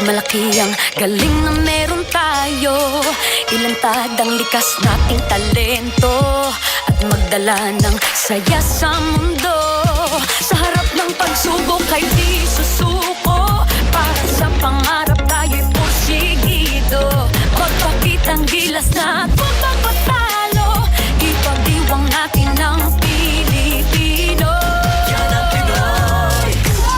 malaki ang galing na meron tayo. Ilantad ang likas nating talento at magdala ng saya sa mundo. Sa harap ng pagsubok ay di susuko. Para sa pangarap tayo'y porsigido. Magpakitang gilas na at huwag magpatalo. Ipagdiwang natin ang Pilipino. Yan ang Pinoy.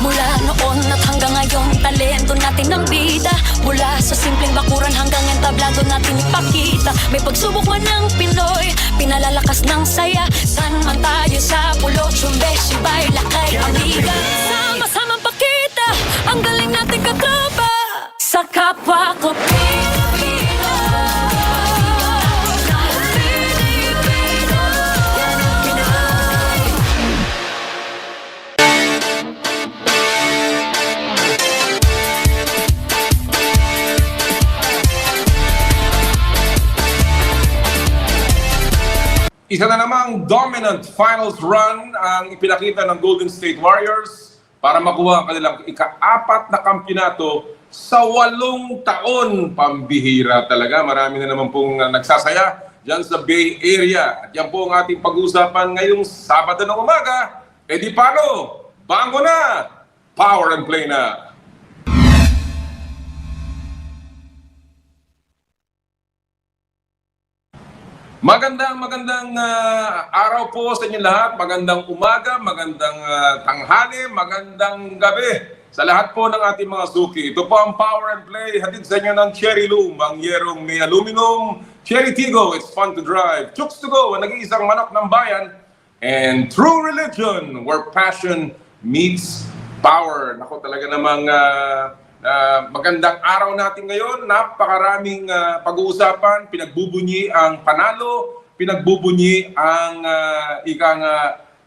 Mula noon at hanggang ngayon, talento natin ang bida. Mula sa simpleng bakuran hanggang entablado natin ipakita. May pagsubok man ng Pinoy, pinalalakas ng saya. San man tayo sa pulo, Syembre, Sibay, lakay, amiga. Sama-samang pakita ang galing natin katropa sa kapwa ko Pilipino. Isa na namang dominant finals run ang ipinakita ng Golden State Warriors para makuha ang kanilang ika-4 na kampyonato sa 8 taon. Pambihira talaga. Marami na naman pong nagsasaya dyan sa Bay Area. At yan po ang ating pag-uusapan ngayong Sabado ng umaga. E di paano? Bango na! Power and play na! Magandang araw po sa inyo lahat. Magandang umaga, magandang tanghali, magandang gabi sa lahat po ng ating mga suki. Ito po ang Power and Play. Hatid sa inyo ng Cherry Loom, ang yerong may aluminum. Cherry Tigo, it's fun to drive. Chooks to go, ang nag-iisang manok ng bayan. And True Religion, where passion meets power. Nako, talaga namang magandang araw natin ngayon. Napakaraming pag-uusapan, pinagbubunyi ang panalo, pinagbubunyi ang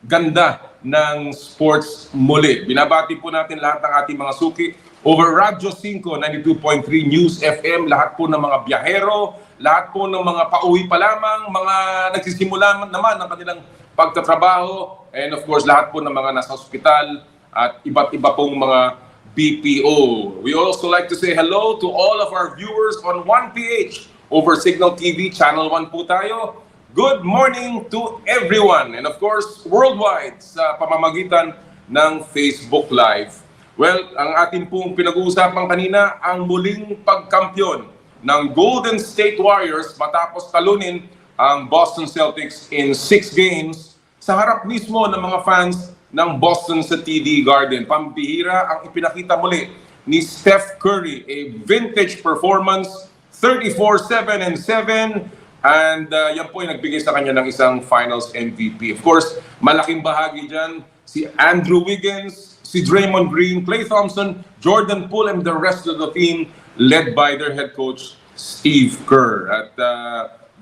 ganda ng sports muli. Binabati po natin lahat ng ating mga suki over Radyo 5, 92.3 News FM, lahat po ng mga biyahero, lahat po ng mga pauwi pa lamang, mga nagsisimula naman ng kanilang pagtatrabaho, and of course lahat po ng mga nasa ospital at iba't iba pong mga BPO. We also like to say hello to all of our viewers on 1PH over Signal TV, Channel 1 po tayo. Good morning to everyone. And of course, worldwide sa pamamagitan ng Facebook Live. Well, ang atin pong pinag-uusapan kanina, ang muling pagkampyon ng Golden State Warriors matapos talunin ang Boston Celtics in 6 games sa harap mismo ng mga fans ng Boston sa TD Garden. Pambihira ang ipinakita muli ni Steph Curry, a vintage performance, 34-7-7, and yan po ay nagbigay sa kanya ng isang Finals MVP. Of course, malaking bahagi dyan si Andrew Wiggins, si Draymond Green, Klay Thompson, Jordan Poole, and the rest of the team led by their head coach, Steve Kerr. At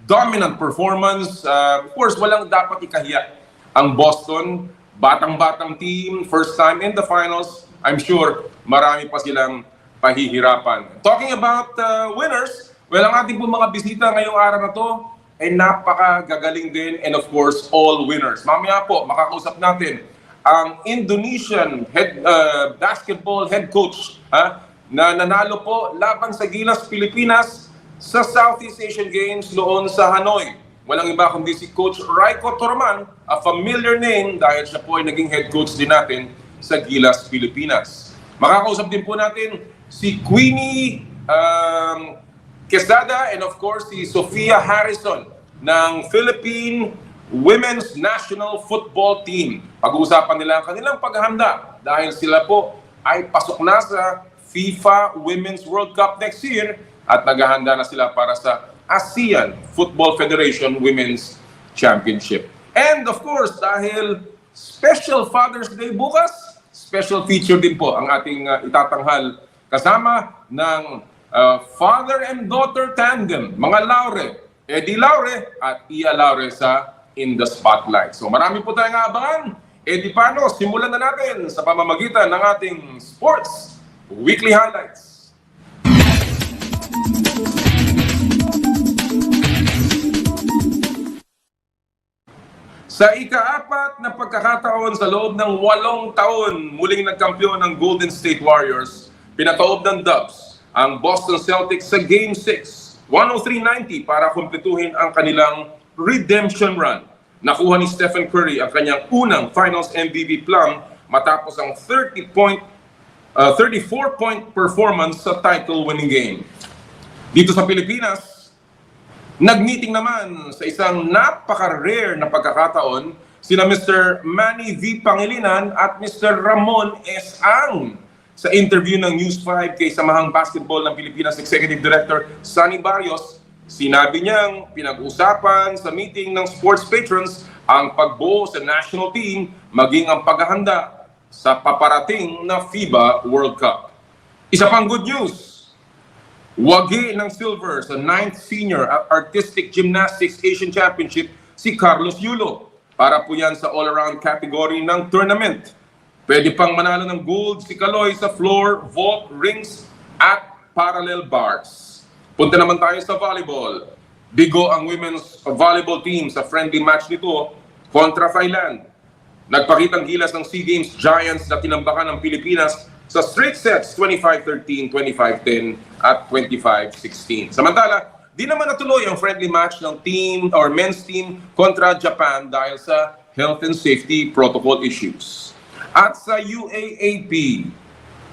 dominant performance. Of course, walang dapat ikahiya ang Boston. Batang-batang team, first time in the finals. I'm sure marami pa silang pahihirapan. Talking about winners, well, ang ating po mga bisita ngayong araw na to ay napakagagaling din, and of course, all winners. Mamaya po, makakausap natin ang Indonesian basketball head coach na nanalo po laban sa Gilas Pilipinas sa Southeast Asian Games noon sa Hanoi. Walang iba kundi si Coach Rajko Toroman, a familiar name dahil siya po ay naging head coach din natin sa Gilas Pilipinas. Makakausap din po natin si Quinley Quezada and of course si Sofia Harrison ng Philippine Women's National Football Team. Pag-uusapan nila ang kanilang paghahanda dahil sila po ay pasok na sa FIFA Women's World Cup next year at naghahanda na sila para sa ASEAN Football Federation Women's Championship. And of course, dahil special Father's Day bukas, special feature din po ang ating itatanghal kasama ng father and daughter tandem, mga Laure, Eya Laure at Eya Laure sa In the Spotlight. So marami po tayong aabangan. E di paano, simulan na natin sa pamamagitan ng ating Sports Weekly Highlights. Sa ika-4 na pagkakataon sa loob ng 8 taon, muling nagkampiyon ng Golden State Warriors, pinatoob ng Dubs ang Boston Celtics sa Game 6. 103-90 para kumpletuhin ang kanilang redemption run. Nakuha ni Stephen Curry ang kanyang unang Finals MVP plum matapos ang 34-point performance sa title-winning game. Dito sa Pilipinas, nag-meeting naman sa isang napaka-rare na pagkakataon sina Mr. Manny V. Pangilinan at Mr. Ramon S. Ang. Sa interview ng News 5 kay Samahang Basketball ng Pilipinas Executive Director Sunny Barrios, sinabi niyang pinag-usapan sa meeting ng sports patrons ang pagbuo sa national team maging ang paghahanda sa paparating na FIBA World Cup. Isa pang good news, wagi ng silver sa 9th Senior Artistic Gymnastics Asian Championship si Carlos Yulo. Para po yan sa all-around category ng tournament. Pwede pang manalo ng gold si Kaloy sa floor, vault, rings at parallel bars. Punta naman tayo sa volleyball. Bigo ang women's volleyball team sa friendly match nito kontra Thailand. Nagpakitang gilas ng SEA Games Giants na tinambakan ng Pilipinas sa straight sets 25-13, 25-10 at 25-16. Samantala, di naman natuloy ang friendly match ng team or men's team kontra Japan dahil sa health and safety protocol issues. At sa UAAP,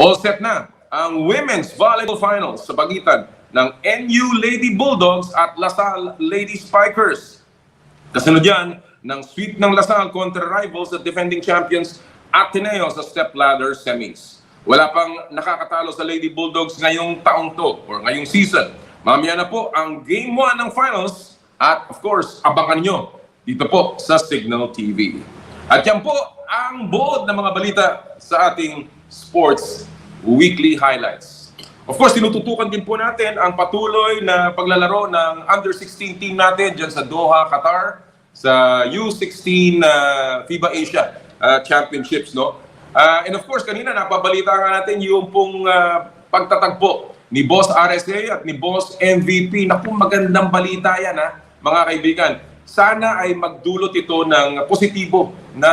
all set na ang women's volleyball finals sa pagitan ng NU Lady Bulldogs at Lasal Lady Spikers. Kasunod yan ng sweep ng Lasal kontra rivals at defending champions Ateneo sa step ladder semis. Wala pang nakakatalo sa Lady Bulldogs ngayong taong to or ngayong season. Mamaya na po ang Game 1 ng finals at of course, abangan nyo dito po sa Signal TV. At yan po ang buod ng mga balita sa ating sports weekly highlights. Of course, tinututukan din po natin ang patuloy na paglalaro ng under-16 team natin dyan sa Doha, Qatar, sa U16 FIBA Asia Championships, no? And of course, kanina napabalita nga natin yung pong pagtatagpo ni Boss RSA at ni Boss MVP. Naku, magandang balita yan, ha, mga kaibigan. Sana ay magdulot ito ng positibo na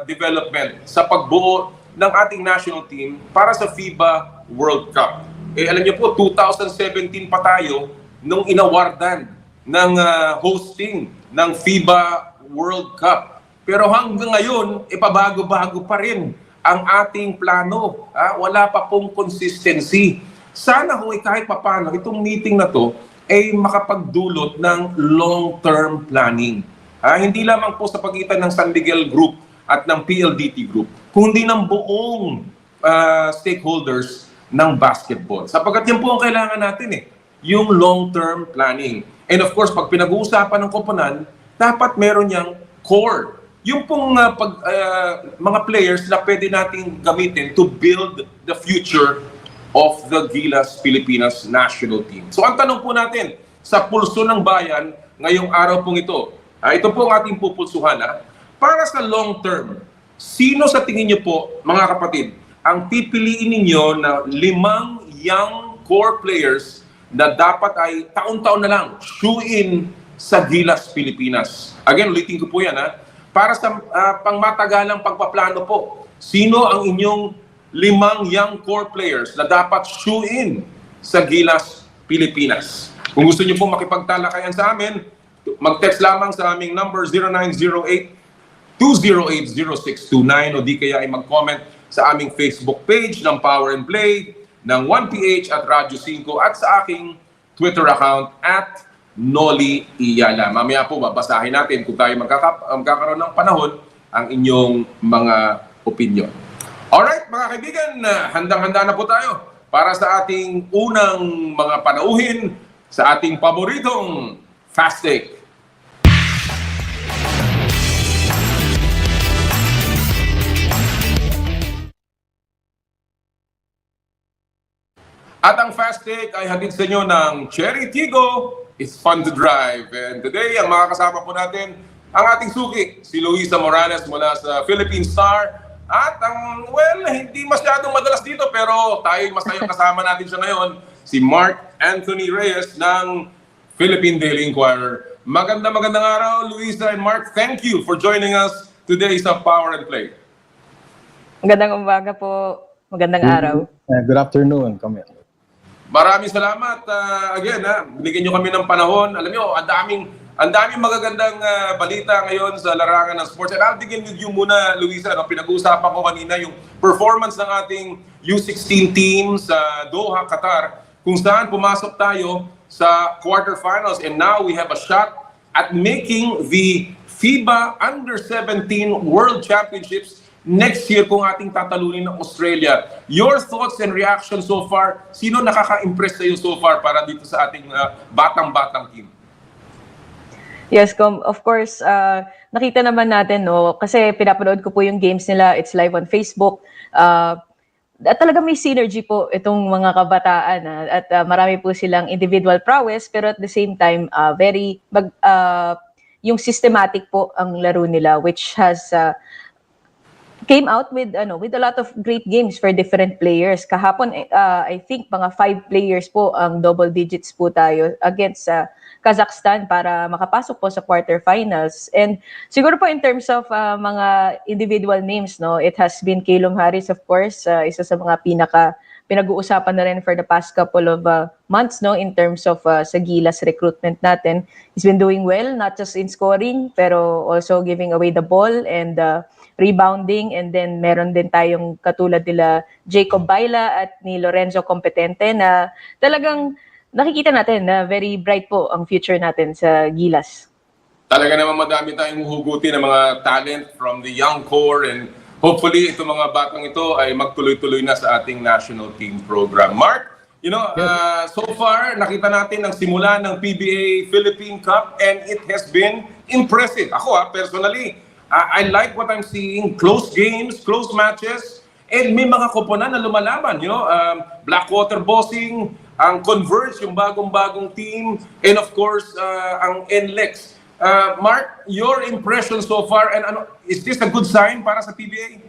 development sa pagbuo ng ating national team para sa FIBA World Cup. Eh, alam niyo po, 2017 pa tayo nung inawardan ng hosting ng FIBA World Cup. Pero hanggang ngayon, pabago-bago pa rin ang ating plano. Wala pa pong consistency. Sana kahit papano, itong meeting na to ay makapagdulot ng long-term planning. Hindi lamang po sa pagitan ng San Miguel Group at ng PLDT Group, kundi ng buong stakeholders ng basketball. Sapagkat yan po ang kailangan natin yung long-term planning. And of course, pag pinag-uusapan ng koponan, dapat meron yang core. Yung pong mga players na pwede nating gamitin to build the future of the Gilas Pilipinas national team. So ang tanong po natin, sa pulso ng bayan, ngayong araw pong ito, ito po ang ating pupulsuhan. Para sa long term, sino sa tingin niyo po, mga kapatid, ang pipiliin ninyo na 5 young core players na dapat ay taon-taon na lang shoe-in sa Gilas Pilipinas? Again, ulitin ko po yan. Para sa pangmatagalang pagpaplano po, sino ang inyong 5 young core players na dapat shoe-in sa Gilas Pilipinas? Kung gusto niyo po makipagtalakayan sa amin, mag-text lamang sa aming number 0908-208-0629 o di kaya ay mag-comment sa aming Facebook page ng Power and Play, ng 1PH at Radyo 5 at sa aking Twitter account at Noli Iyala. Mamaya po babasahin natin kung tayo magkakaroon ng panahon ang inyong mga opinion. Alright, mga kaibigan, handang-handa na po tayo para sa ating unang mga panauhin sa ating paboritong Fast Take. At ang Fast Take ay hatid sa inyo ng Cherry Tigo. It's fun to drive. And today, ang makakasama po natin, ang ating suki, si Luisa Morales mula sa Philippine Star. At ang, hindi masyadong madalas dito, pero tayo masayang kasama natin siya ngayon, si Mark Anthony Reyes ng Philippine Daily Inquirer. Magandang araw, Luisa and Mark. Thank you for joining us today sa Power and Play. Magandang umaga po. Magandang araw. Good afternoon, kami. Maraming salamat. Again, binigyan nyo kami ng panahon. Alam nyo, ang daming magagandang balita ngayon sa larangan ng sports. And I'll begin with you muna, Luisa. No? Pinag-uusapan ko kanina yung performance ng ating U16 team sa Doha, Qatar, kung saan pumasok tayo sa quarterfinals. And now we have a shot at making the FIBA Under-17 World Championships next year kung ating tatalunin ng Australia. Your thoughts and reactions so far? Sino nakaka-impress sa'yo so far para dito sa ating batang-batang team? Yes, of course, nakita naman natin, no, kasi pinapanood ko po yung games nila, it's live on Facebook. Talaga may synergy po itong mga kabataan at marami po silang individual prowess pero at the same time, yung systematic po ang laro nila which has came out with a lot of great games for different players. Kahapon I think mga 5 players po ang double digits po tayo against Kazakhstan para makapasok po sa quarterfinals. And siguro po in terms of mga individual names, no, it has been Kalum Harris, of course, isa sa mga pinag-uusapan na rin for the past couple of months, no, in terms of sa Gilas recruitment natin. He's been doing well, not just in scoring, pero also giving away the ball and rebounding. And then meron din tayong katulad nila Jacob Baila at ni Lorenzo Competente na talagang nakikita natin na very bright po ang future natin sa Gilas. Talaga naman madami tayong huhugutin ng mga talent from the young core and hopefully itong mga batang ito ay magtuloy-tuloy na sa ating national team program. Mark, so far nakita natin ang simula ng PBA Philippine Cup and it has been impressive. Ako personally, I like what I'm seeing. Close games, close matches, and may mga koponan na lumalaban. Blackwater Bossing, ang Converge, yung bagong-bagong team, and of course, ang NLEX. Mark, your impression so far, and is this a good sign para sa PBA?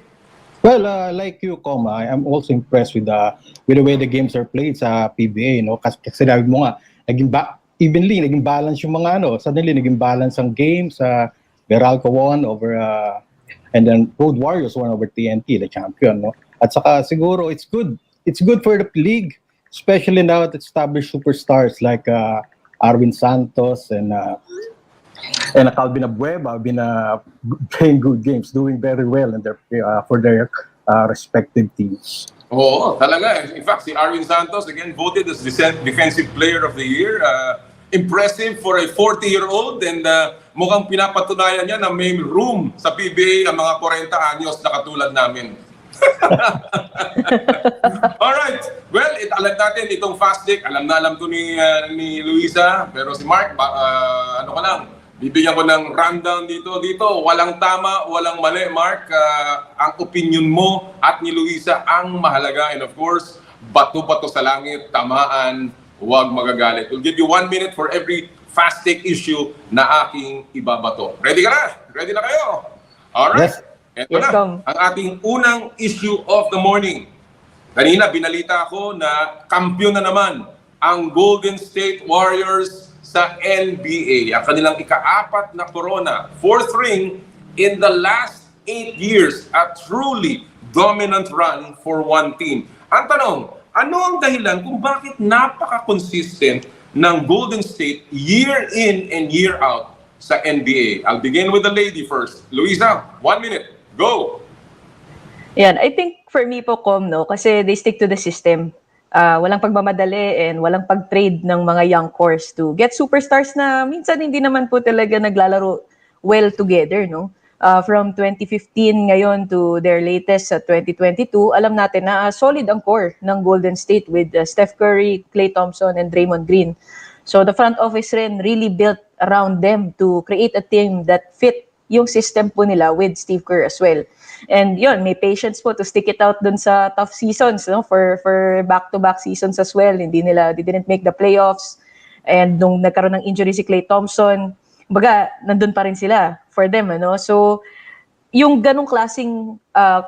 Well, like you, I'm also impressed with the way the games are played sa PBA. Kasi sinabi mo nga, naging balance yung mga suddenly naging balance ang games. Meralco won over, and then Road Warriors won over TNT, the champion. At saka siguro it's good. It's good for the league, especially now that established superstars like Arvin Santos and Calvin Abueva have been playing good games, doing very well in for their respective teams. Oo, talaga. In fact, si Arvin Santos again voted as Defensive Player of the Year. Impressive for a 40-year-old and mukhang pinapatunayan niya na may room sa PBA ang mga 40 anyos na katulad namin. Alright. Well, alam natin itong fast break. Alam na alam to ni Luisa. Pero si Mark, bibigyan ko ng rundown dito. Walang tama, walang mali, Mark. Ang opinion mo at ni Luisa ang mahalaga. And of course, bato-bato sa langit, tamaan, huwag magagalit. We'll give you 1 minute for every fast take issue na aking ibabato. Ready ka na? Ready na kayo? Alright. Yes. Ito na, ang ating unang issue of the morning. Kanina, binalita ko na kampiyon na naman ang Golden State Warriors sa NBA. Ang kanilang ika-4 na corona. 4th ring in the last 8 years. A truly dominant run for one team. Ang tanong, ano ang dahilan kung bakit napaka-consistent ng Golden State year in and year out sa NBA? I'll begin with the lady first. Luisa, 1 minute. Go! Yan, I think for me po, kasi they stick to the system. Walang pagmamadali and walang pag-trade ng mga young cores to get superstars na minsan hindi naman po talaga naglalaro well together, no? From 2015 ngayon to their latest 2022, alam natin na solid ang core ng Golden State with Steph Curry, Klay Thompson, and Draymond Green. So the front office rin really built around them to create a team that fit yung system po nila with Steve Kerr as well. And yun, may patience po to stick it out dun sa tough seasons, no? For back-to-back seasons as well. They didn't make the playoffs. And nung nagkaroon ng injury si Klay Thompson, baga, nandun pa rin sila for them, ano? So, yung ganong klaseng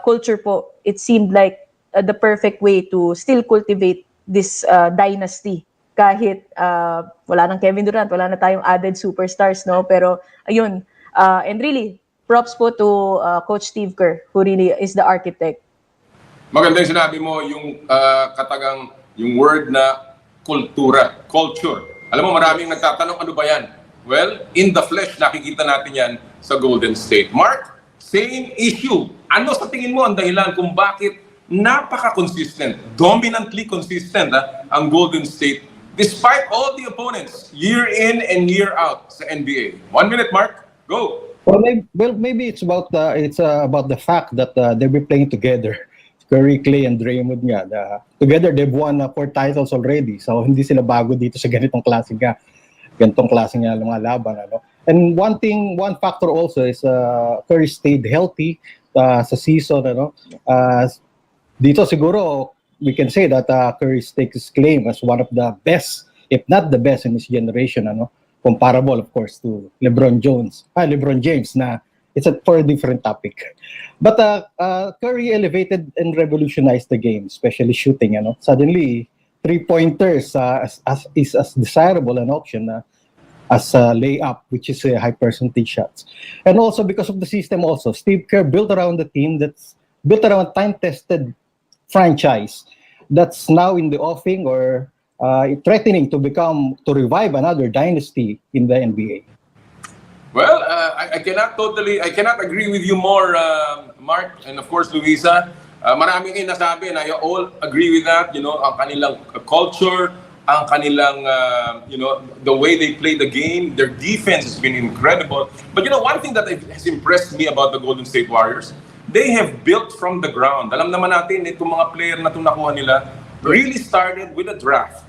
culture po, it seemed like the perfect way to still cultivate this dynasty. Kahit wala nang Kevin Durant, wala na tayong added superstars, no? Pero, ayun, and really, props po to Coach Steve Kerr, who really is the architect. Maganda yung sinabi mo, yung katagang, yung word na culture. Alam mo, maraming nagtatanong, ano ba yan? Well, in the flesh, nakikita natin yan sa Golden State. Mark, same issue. Ano sa tingin mo ang dahilan kung bakit napaka-consistent, dominantly consistent ang Golden State despite all the opponents, year in and year out sa NBA? 1 minute, Mark. Go. Well, maybe it's about the fact that they've been playing together. Curry, Clay, and Draymond nga. Together, they've won 4 titles already. So, hindi sila bago dito sa ganitong klase nga mga laban. Ano? And one factor also is Curry stayed healthy sa season. Ano? Dito siguro, we can say that Curry stakes his claim as one of the best, if not the best in his generation. Ano? Comparable, of course, to LeBron James na it's for a different topic. But Curry elevated and revolutionized the game, especially shooting. Suddenly, three-pointers is as desirable an option as a layup, which is a high percentage shots. And also because of the system also, Steve Kerr built around the team that's built around a time-tested franchise that's now in the offing or threatening to revive another dynasty in the NBA. Well, I cannot agree with you more, Mark, and of course, Luisa. Maraming nasabi, and I all agree with that. Ang kanilang culture, ang kanilang, the way they play the game, their defense has been incredible. But one thing that has impressed me about the Golden State Warriors, they have built from the ground. Alam naman natin, itong mga player na itong nakuha nila really started with a draft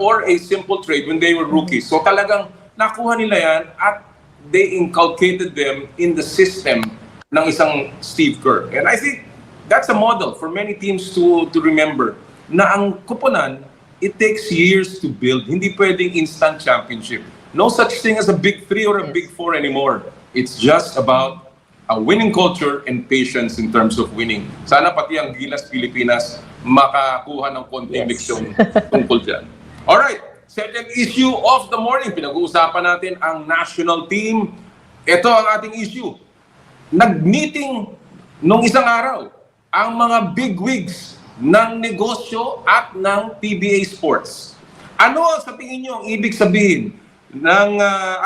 or a simple trade when they were rookies. So talagang nakuha nila yan at they inculcated them in the system ng isang Steve Kerr. And I think that's a model for many teams to remember na ang kuponan, it takes years to build. Hindi pwedeng instant championship. No such thing as a big 3 or a big 4 anymore. It's just about a winning culture and patience in terms of winning. Sana pati ang Gilas Pilipinas makakuha ng konting leksyon tungkol dyan. Alright, second issue of the morning. Pinag-uusapan natin ang national team. Ito ang ating issue. Nag-meeting nung isang araw ang mga bigwigs ng negosyo at ng PBA Sports. Ano sa tingin nyo ang ibig sabihin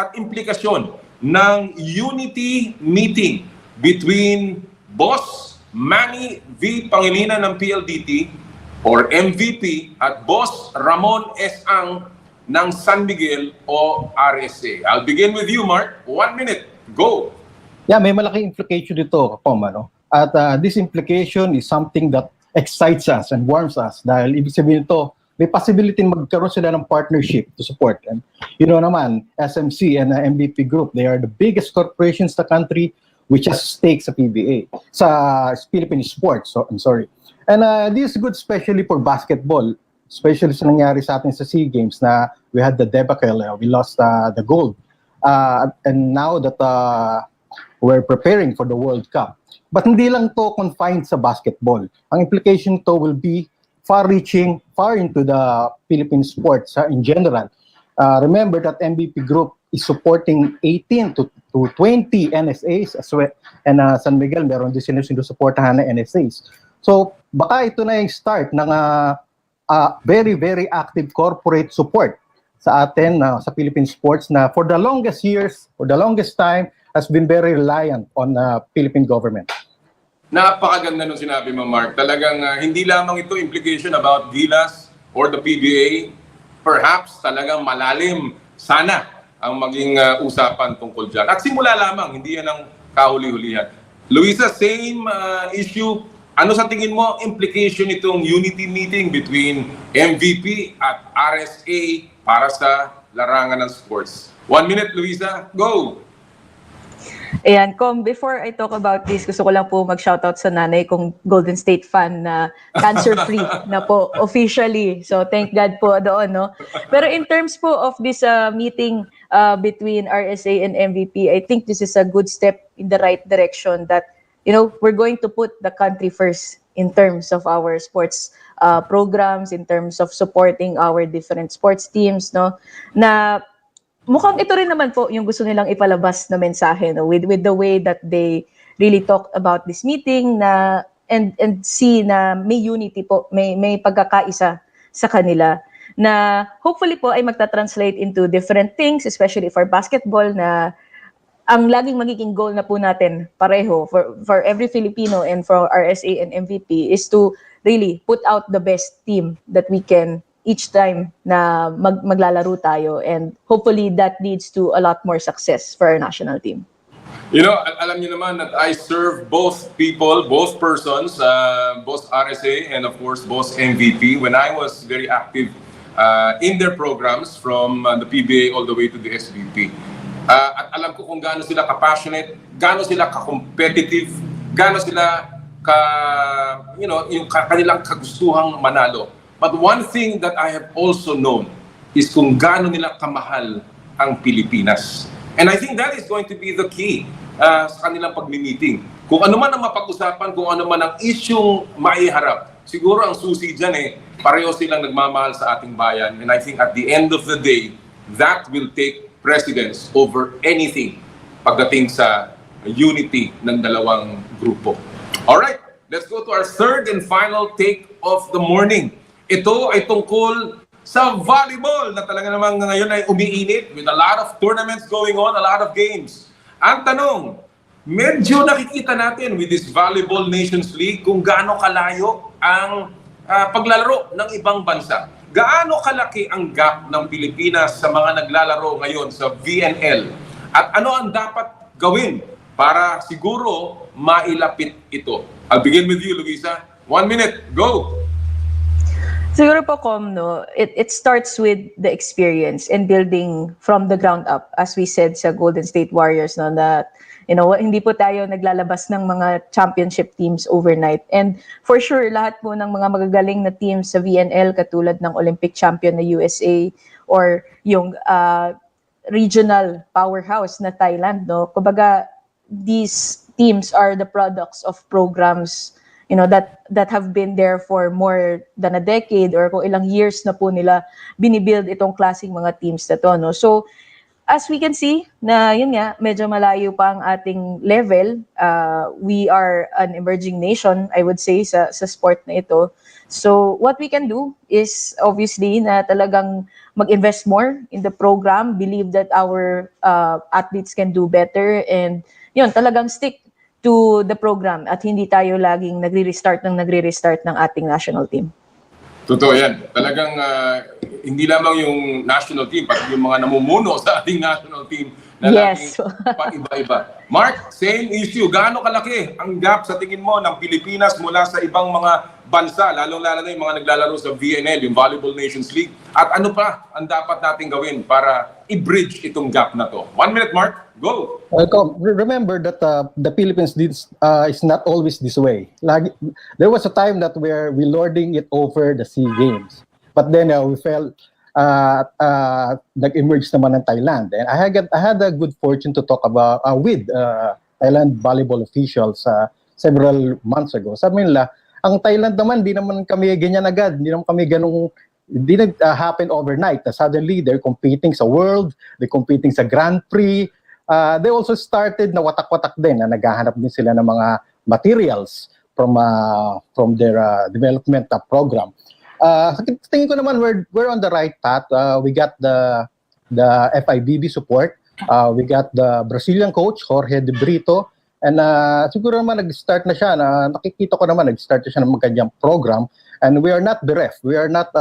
at implikasyon ng unity meeting between Boss Manny V. Pangilinan ng PLDT or MVP at Boss Ramon S. Ang ng San Miguel o RSA. I'll begin with you, Mark. 1 minute. Go. Yeah, may malaking implication dito, Pom. At this implication is something that excites us and warms us dahil ibig sabihin ito, may possibility magkaroon sila ng partnership to support. And naman, SMC and MVP Group, they are the biggest corporations in the country which has stakes sa PBA, sa Philippine sports. So, I'm sorry. And this is good especially for basketball, especially sa nangyari sa atin sa SEA Games na we had the debacle, we lost the gold. And now that we're preparing for the World Cup. But hindi lang to confined sa basketball. Ang implication to will be far-reaching, far into the Philippine sports in general. Remember that MVP Group is supporting 18 to 20 NSAs as well. And San Miguel, meron din sila sinusuportahan na NSAs. So, baka ito na yung start ng very, very active corporate support sa atin, sa Philippine sports na for the longest years, for the longest time, has been very reliant on the Philippine government. Napakaganda nung sinabi mo, Mark. Talagang hindi lamang ito implication about Gilas or the PBA. Perhaps talagang malalim sana ang maging usapan tungkol dyan. At simula lamang, hindi yan ang kahuli-hulihan. Luisa, same issue. Ano sa tingin mo implication itong unity meeting between MVP at RSA para sa larangan ng sports? 1 minute, Luisa. Go! Ayan, before I talk about this, gusto ko lang po mag-shoutout sa nanay kong Golden State fan na cancer-free na po officially. So thank God po doon, no? Pero in terms po of this meeting between RSA and MVP, I think this is a good step in the right direction that, we're going to put the country first in terms of our sports programs, in terms of supporting our different sports teams, no? Na mukhang ito rin naman po yung gusto nilang ipalabas na mensahe, no? With the way that they really talked about this meeting na and see na may unity po, may pagkakaisa sa kanila na hopefully po ay magta-translate into different things, especially for basketball, na ang laging magiging goal na po natin pareho for every Filipino and for RSA and MVP is to really put out the best team that we can each time na maglalaro tayo, and hopefully that leads to a lot more success for our national team. You know, alam niyo naman that I serve both people, both persons, both RSA and of course both MVP when I was very active in their programs from the PBA all the way to the SVP. At alam ko kung gaano sila ka-passionate, gaano sila ka-competitive, gaano sila yung kanilang kagustuhang manalo. But one thing that I have also known is kung gaano nila kamahal ang Pilipinas. And I think that is going to be the key sa kanilang pag-meeting. Kung ano man ang mapag-usapan, kung ano man ang isyong maiharap, siguro ang susi dyan pareho silang nagmamahal sa ating bayan. And I think at the end of the day, that will take precedence over anything pagdating sa unity ng dalawang grupo. Alright, let's go to our third and final take of the morning. Ito ay tungkol sa volleyball na talaga namang ngayon ay umiinit with a lot of tournaments going on, a lot of games. Ang tanong, medyo nakikita natin with this Volleyball Nations League kung gaano kalayo ang paglalaro ng ibang bansa. Gaano kalaki ang gap ng Pilipinas sa mga naglalaro ngayon sa VNL? At ano ang dapat gawin para siguro mailapit ito? I'll begin with you, Luisa. 1 minute, go! Siguro po, no, it starts with the experience and building from the ground up. As we said sa Golden State Warriors, no, that hindi po tayo naglalabas ng mga championship teams overnight. And for sure, lahat po ng mga magagaling na teams sa VNL, katulad ng Olympic champion na USA or yung regional powerhouse na Thailand, no? Kumbaga, these teams are the products of programs that have been there for more than a decade, or kung ilang years na po nila binibuild itong klaseng mga teams na to, no? So, as we can see, na yun nga, medyo malayo pa ang ating level. We are an emerging nation, I would say, sa sport na ito. So, what we can do is, obviously, na talagang mag-invest more in the program, believe that our athletes can do better, and yun, talagang stick to the program at hindi tayo laging nagre-restart ng ating national team. Totoo yan. Talagang hindi lamang yung national team, pati yung mga namumuno sa ating national team na Yes. laging pa-iba-iba. Mark, same issue. Gaano kalaki ang gap sa tingin mo ng Pilipinas mula sa ibang mga bansa, lalong-lalo na yung mga naglalaro sa VNL, yung Volleyball Nations League? At ano pa ang dapat natin gawin para i-bridge itong gap na to? 1 minute, Mark. Go! Remember that the Philippines is not always this way. There was a time that we lording it over the SEA Games. But then we felt nag-emerge naman ng Thailand. And I had a good fortune to talk about with Thailand volleyball officials several months ago. Sabi nila, ang Thailand naman, di naman kami ganyan agad. Hindi naman kami ganung, hindi nag-happen overnight. Suddenly, they're competing sa World, they're competing sa Grand Prix. They also started na watak-watak din, na naghahanap din sila ng mga materials from their development program. Tingin ko naman we're on the right path. We got the FIBB support. We got the Brazilian coach Jorge De Brito, and siguro naman nag-start na siya, nakikita ko naman nag-start na siya ng magandang program, and we are not bereft. We are not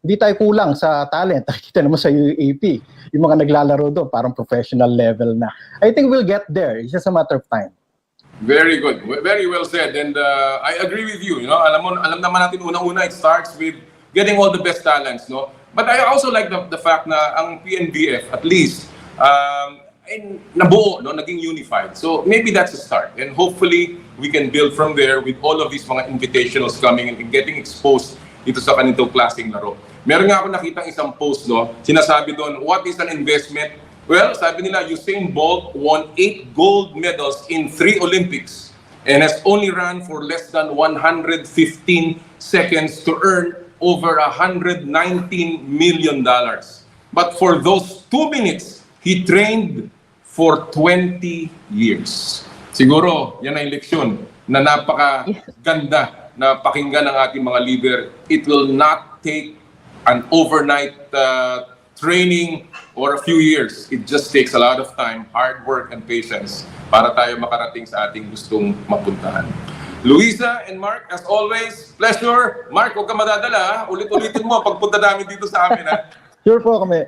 hindi tayo kulang sa talent. Nakikita naman sa UAP, yung mga naglalaro doon, parang professional level na. I think we'll get there. It's just a matter of time. Very good. Very well said. And I agree with you. Alam naman natin unang-una, it starts with getting all the best talents, no? But I also like the fact na ang PNBF, at least, nabuo, no? Naging unified. So maybe that's a start. And hopefully, we can build from there with all of these mga invitationals coming and getting exposed dito sa kanitong klaseng laro. Meron nga ako nakita isang post, no? Sinasabi doon, what is an investment? Well, sabi nila, Usain Bolt won 8 gold medals in 3 Olympics and has only ran for less than 115 seconds to earn over $119 million. But for those 2 minutes, he trained for 20 years. Siguro, yan ay leksyon na napakaganda na pakinggan ng ating mga leader. It will not take an overnight training or a few years. It just takes a lot of time, hard work, and patience para tayo makarating sa ating gustong mapuntahan. Luisa and Mark, as always, pleasure. Mark, huwag ka madadala, ha? Ulit-ulitin mo pagpunta namin dito sa amin. Ha? Sure po kami.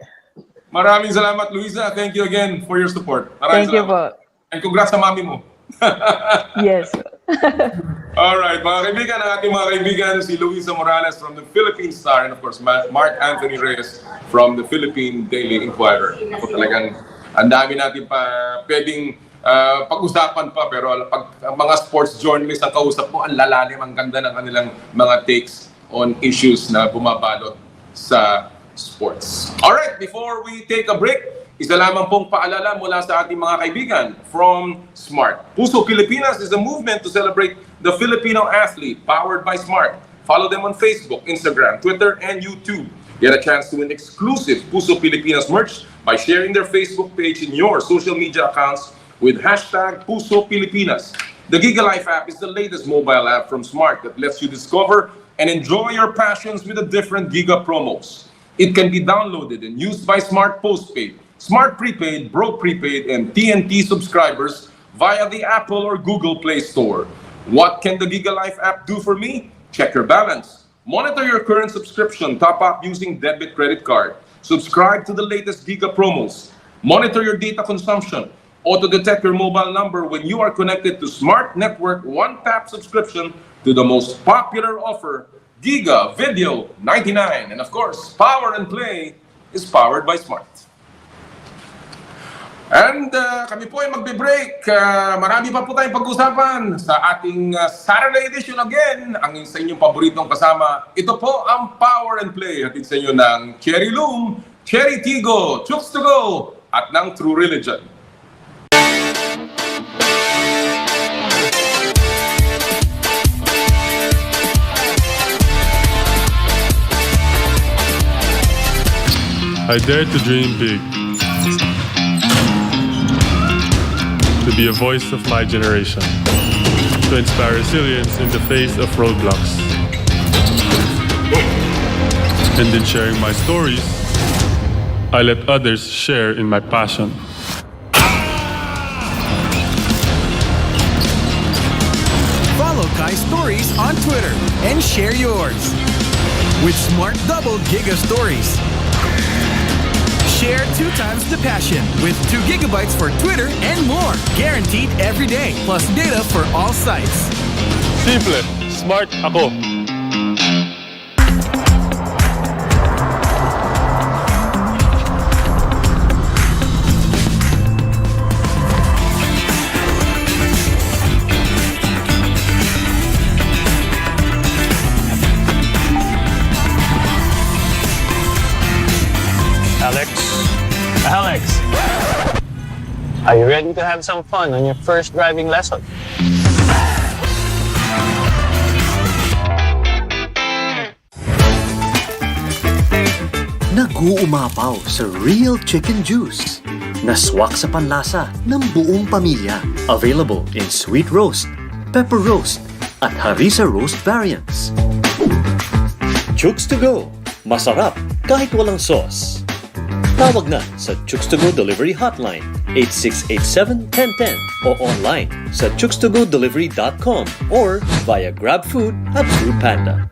Maraming salamat, Luisa. Thank you again for your support. Maraming Thank you salamat. po. And congrats sa mami mo. Yes. Alright, mga kaibigan, ang ating mga kaibigan, si Luisa Morales from the Philippine Star and of course, Mark Anthony Reyes from the Philippine Daily Inquirer. Ako talagang, ang dami natin pa pwedeng pag-usapan pa, pero pag ang mga sports journalists ang kausap mo, ang lalalim, ang ganda ng kanilang mga takes on issues na bumabalot sa sports. Alright, before we take a break, isa lamang pong paalala mula sa ating mga kaibigan from SMART. Puso Pilipinas is a movement to celebrate the Filipino athlete powered by SMART. Follow them on Facebook, Instagram, Twitter, and YouTube. Get a chance to win exclusive Puso Pilipinas merch by sharing their Facebook page in your social media accounts with hashtag Puso Pilipinas. The GigaLife app is the latest mobile app from SMART that lets you discover and enjoy your passions with the different Giga promos. It can be downloaded and used by SMART Postpaid, Smart Prepaid, Bro Prepaid, and TNT subscribers via the Apple or Google Play Store. What can the GigaLife app do for me? Check your balance. Monitor your current subscription, top up using debit credit card. Subscribe to the latest Giga promos. Monitor your data consumption. Auto-detect your mobile number when you are connected to Smart Network one-tap subscription to the most popular offer, Giga Video 99. And of course, Power and Play is powered by Smart. And kami po ay magbe-break. Marami pa po tayong pag-usapan sa ating Saturday edition again. Ang sa inyong paboritong kasama, ito po ang Power and Play. Hatid sa inyo ng Cherry Loom, Cherry Tigo, Chooks to Go, at ng True Religion. I dare to dream big. To be a voice of my generation, to inspire resilience in the face of roadblocks. And in sharing my stories, I let others share in my passion. Follow Kai's stories on Twitter and share yours with Smart Double Giga Stories. Share 2 times the passion with 2 gigabytes for Twitter and more. Guaranteed every day, plus data for all sites. Simple, smart ako. Alex, are you ready to have some fun on your first driving lesson? Nag-uumapaw sa real chicken juice. Naswak sa panlasa ng buong pamilya. Available in sweet roast, pepper roast, at harissa roast variants. Chooks to go. Masarap kahit walang sauce. Tawag na sa Chooks to Go Delivery Hotline 8687-1010 o online sa chookstogodelivery.com or via GrabFood at Foodpanda.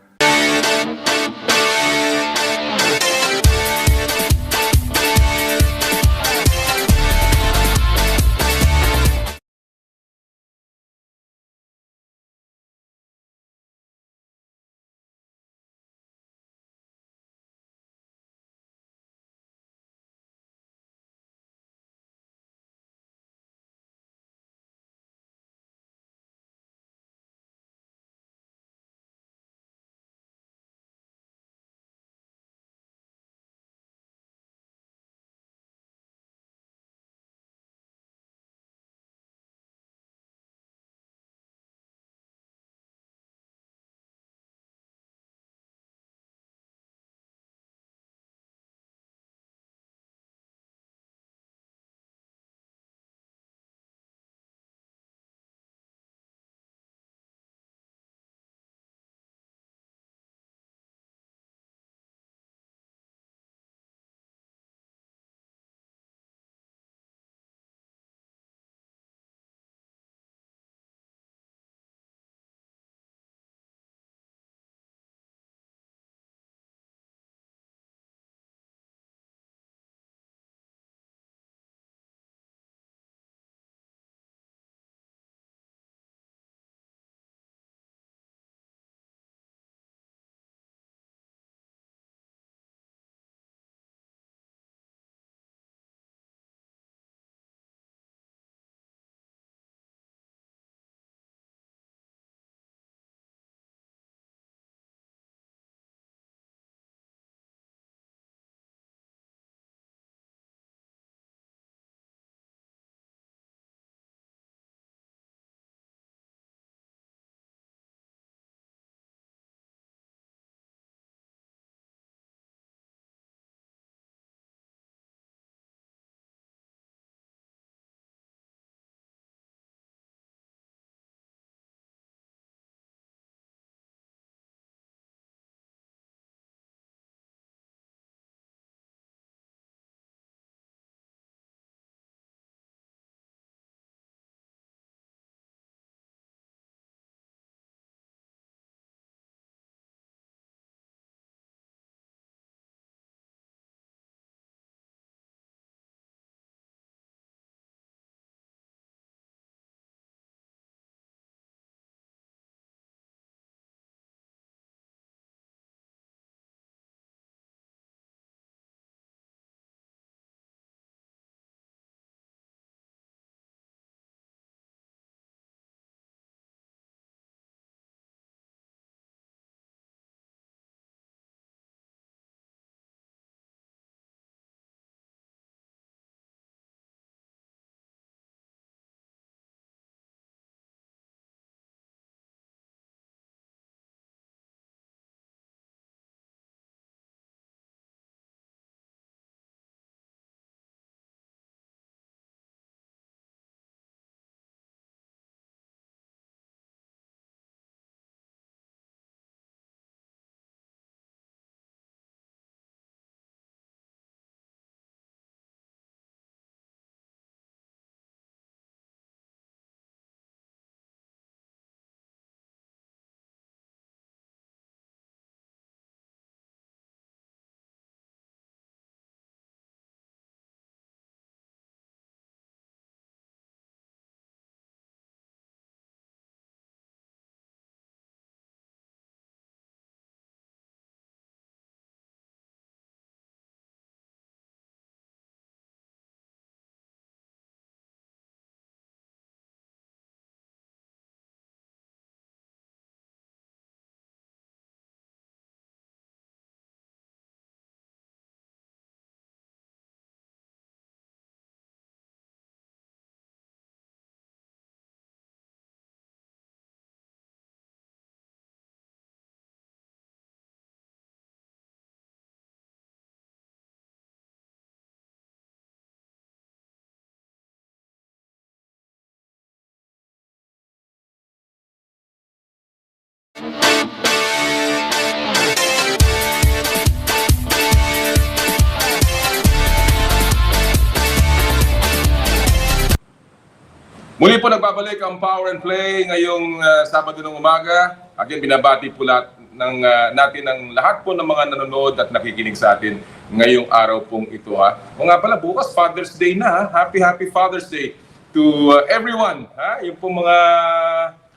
Muli po nagbabalik ang Power and Play ngayong Sabado ng umaga. Again, binabati po natin ang lahat po ng mga nanonood at nakikinig sa atin ngayong araw pong ito. O nga pala, bukas Father's Day na. Happy Father's Day to everyone. Yung pong mga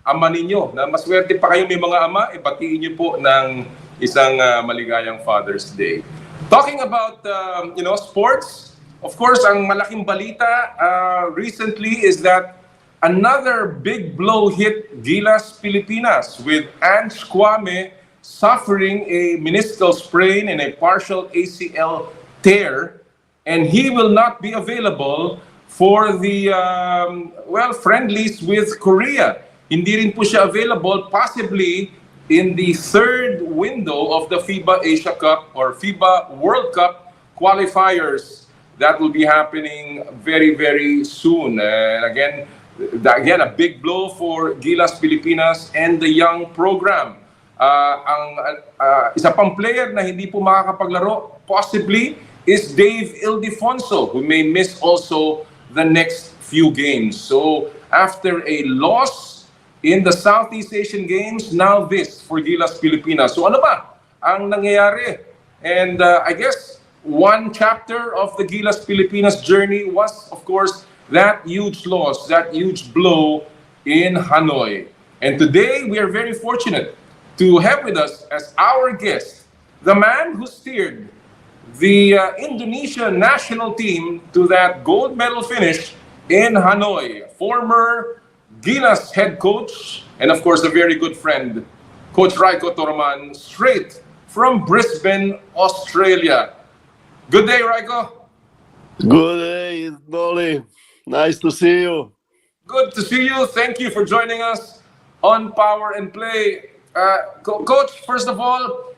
ama ninyo na maswerte pa kayo may mga ama, batiin niyo po ng isang maligayang Father's Day. Talking about sports, of course, ang malaking balita recently is that another big blow hit Gilas Pilipinas with Ange Kwame suffering a meniscal sprain and a partial ACL tear, and he will not be available for the friendlies with Korea. Hindi rin po siya available possibly in the third window of the FIBA Asia Cup or FIBA World Cup qualifiers that will be happening very, very soon. And again, a big blow for Gilas Pilipinas and the young program. Isa pang player na hindi po makakapaglaro possibly is Dave Ildefonso, who may miss also the next few games. So after a loss in the Southeast Asian Games, now this for Gilas Pilipinas. So ano ba ang nangyayari? And I guess one chapter of the Gilas Pilipinas journey was, of course, that huge loss, that huge blow in Hanoi. And today, we are very fortunate to have with us as our guest the man who steered the Indonesian national team to that gold medal finish in Hanoi, former Gilas head coach, and of course, a very good friend, Coach Rajko Toroman, straight from Brisbane, Australia. Good day, Rajko. Good day, Dolly. Nice to see you. Good to see you. Thank you for joining us on Power and Play. Coach, first of all,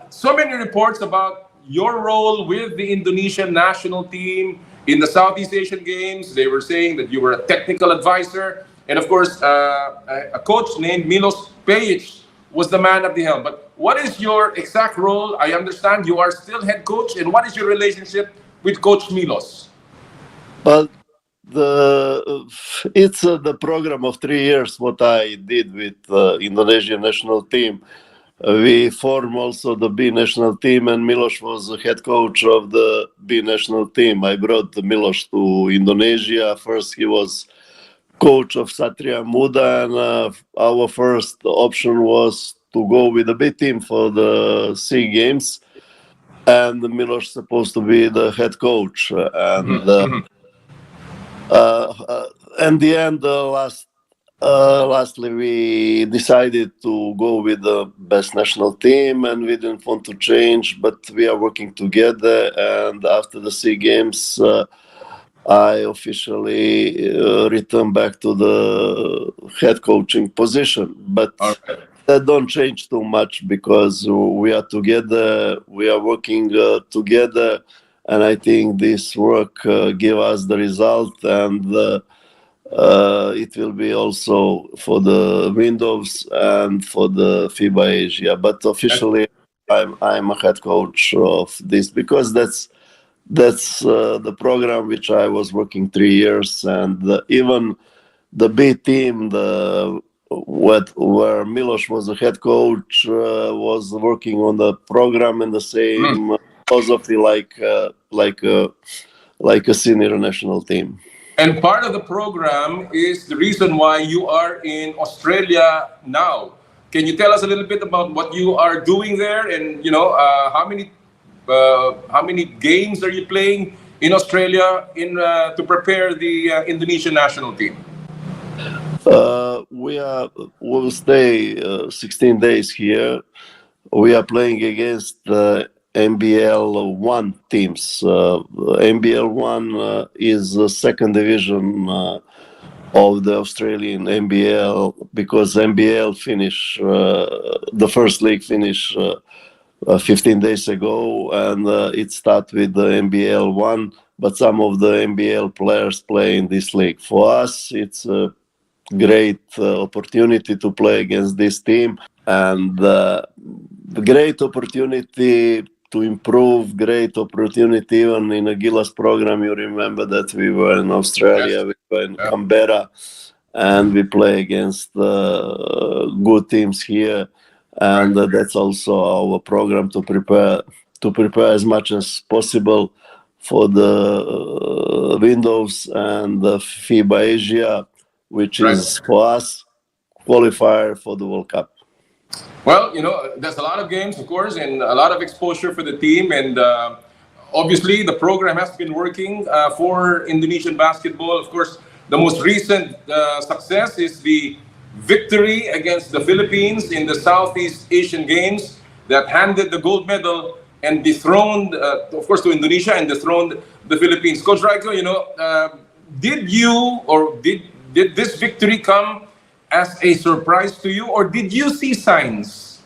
so many reports about your role with the Indonesian national team in the Southeast Asian Games. They were saying that you were a technical advisor. And of course, a coach named Milos Pejic was the man at the helm. But what is your exact role? I understand you are still head coach. And what is your relationship with Coach Milos? But it's the program of 3 years what I did with Indonesian national team. We formed also the B national team, and Milos was the head coach of the B national team. I brought Milos to Indonesia. First, he was coach of Satria Muda, and our first option was to go with the B team for the SEA Games, and Milos supposed to be the head coach. And in the end, lastly, we decided to go with the best national team, and we didn't want to change, but we are working together. And after the SEA Games, I officially returned back to the head coaching position. But that don't change too much because we are together, we are working together. And I think this work give us the result, and it will be also for the windows and for the FIBA Asia. But officially, I'm a head coach of this because that's the program which I was working 3 years, and even the B team, where Milos was the head coach, was working on the program in the same philosophy like a senior national team. And part of the program is the reason why you are in Australia now. Can you tell us a little bit about what you are doing there, and how many games are you playing in Australia to prepare the Indonesian national team? We will stay 16 days here. We are playing against NBL 1 teams. NBL 1 is the second division of the Australian NBL, because NBL finished, the first league finished 15 days ago, and it started with the NBL 1, but some of the NBL players play in this league. For us, it's a great opportunity to play against this team, and great opportunity improve. Great opportunity. Even in a Gilas program, you remember that we were in Australia, Yes. we were in Canberra, and we play against good teams here. And that's also our program to prepare as much as possible for the windows and the FIBA Asia, which is for us qualifier for the World Cup. Well, there's a lot of games, of course, and a lot of exposure for the team. And obviously, the program has been working for Indonesian basketball. Of course, the most recent success is the victory against the Philippines in the Southeast Asian Games that handed the gold medal and dethroned, of course, to Indonesia and dethroned the Philippines. Coach Rajko, did this victory come as a surprise to you, or did you see signs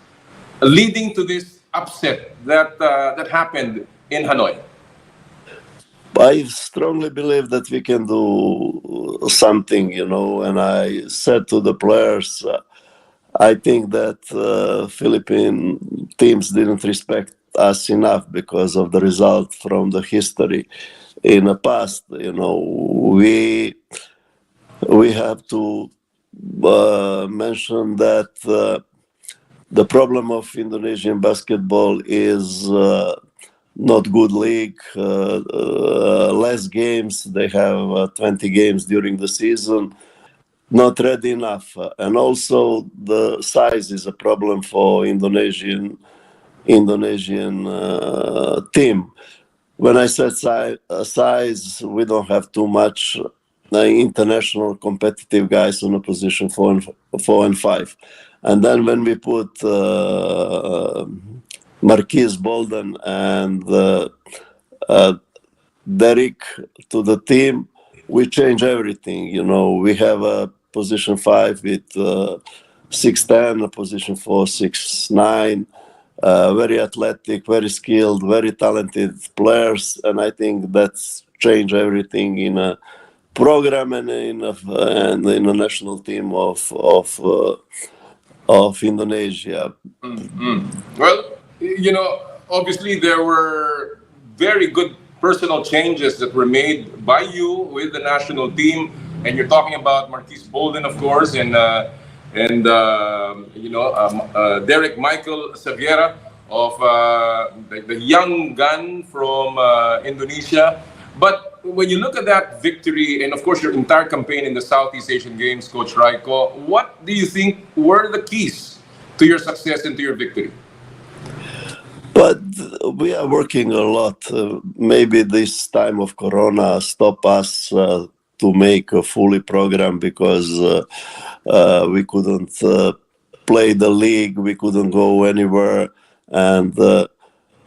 leading to this upset that happened in Hanoi? I strongly believe that we can do something, and I said to the players, I think that Philippine teams didn't respect us enough because of the result from the history in the past. We have to mention that the problem of Indonesian basketball is not good league, less games. They have 20 games during the season, not ready enough. And also the size is a problem for Indonesian team. When I said size, we don't have too much international competitive guys on a position 4 and 5. And then when we put Marquise Bolden and Derek to the team, we change everything. We have a position 5 with 6'10", a position 4, 6'9", very athletic, very skilled, very talented players, and I think that's changed everything in a program and in a national team of Indonesia. Mm-hmm. Well, obviously there were very good personal changes that were made by you with the national team, and you're talking about Marquise Bolden, of course, and Derek Michael Xaviera of the young gun from Indonesia. But when you look at that victory, and of course your entire campaign in the Southeast Asian Games, Coach Rajko, what do you think were the keys to your success and to your victory? But we are working a lot. Maybe this time of Corona stop us to make a fully program because we couldn't play the league, we couldn't go anywhere, and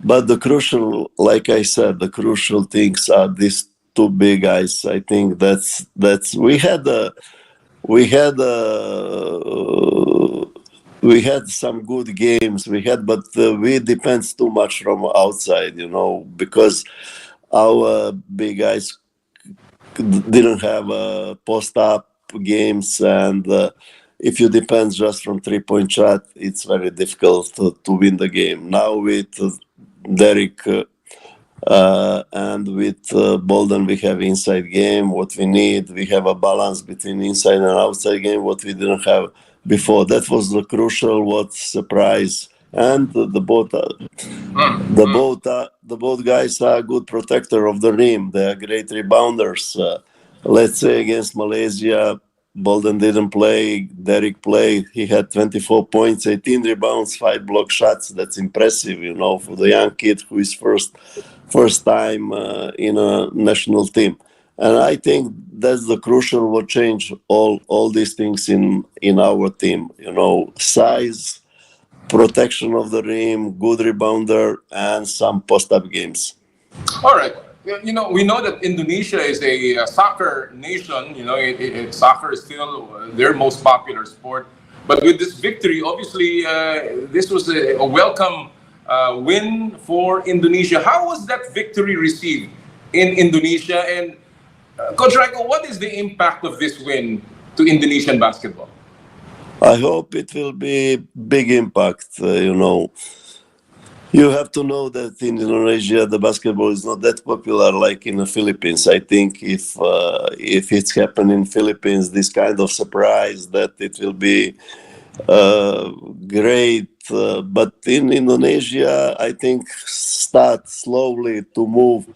but the crucial, like I said, the crucial things are these two big guys. I think that's we had some good games. But we depends too much from outside, because our big guys didn't have post-up games, and if you depend just from 3-point shot, it's very difficult to win the game. Now with Derek and with Bolden, we have inside game, what we need. We have a balance between inside and outside game, what we didn't have before. That was the crucial, what surprise. And the both guys are good protector of the rim. They are great rebounders. Let's say against Malaysia, Bolden didn't play, Derek played. He had 24 points, 18 rebounds, 5 block shots. That's impressive, for the young kid who is first time in a national team. And I think that's the crucial what changed all these things in our team. Size, protection of the rim, good rebounder, and some post-up games. All right. We know that Indonesia is a soccer nation. Soccer is still their most popular sport. But with this victory, obviously, this was a welcome win for Indonesia. How was that victory received in Indonesia? And Coach Rajko, what is the impact of this win to Indonesian basketball? I hope it will be big impact. You have to know that in Indonesia, the basketball is not that popular like in the Philippines. I think if it's happened in Philippines, this kind of surprise that it will be great. But in Indonesia, I think start slowly to move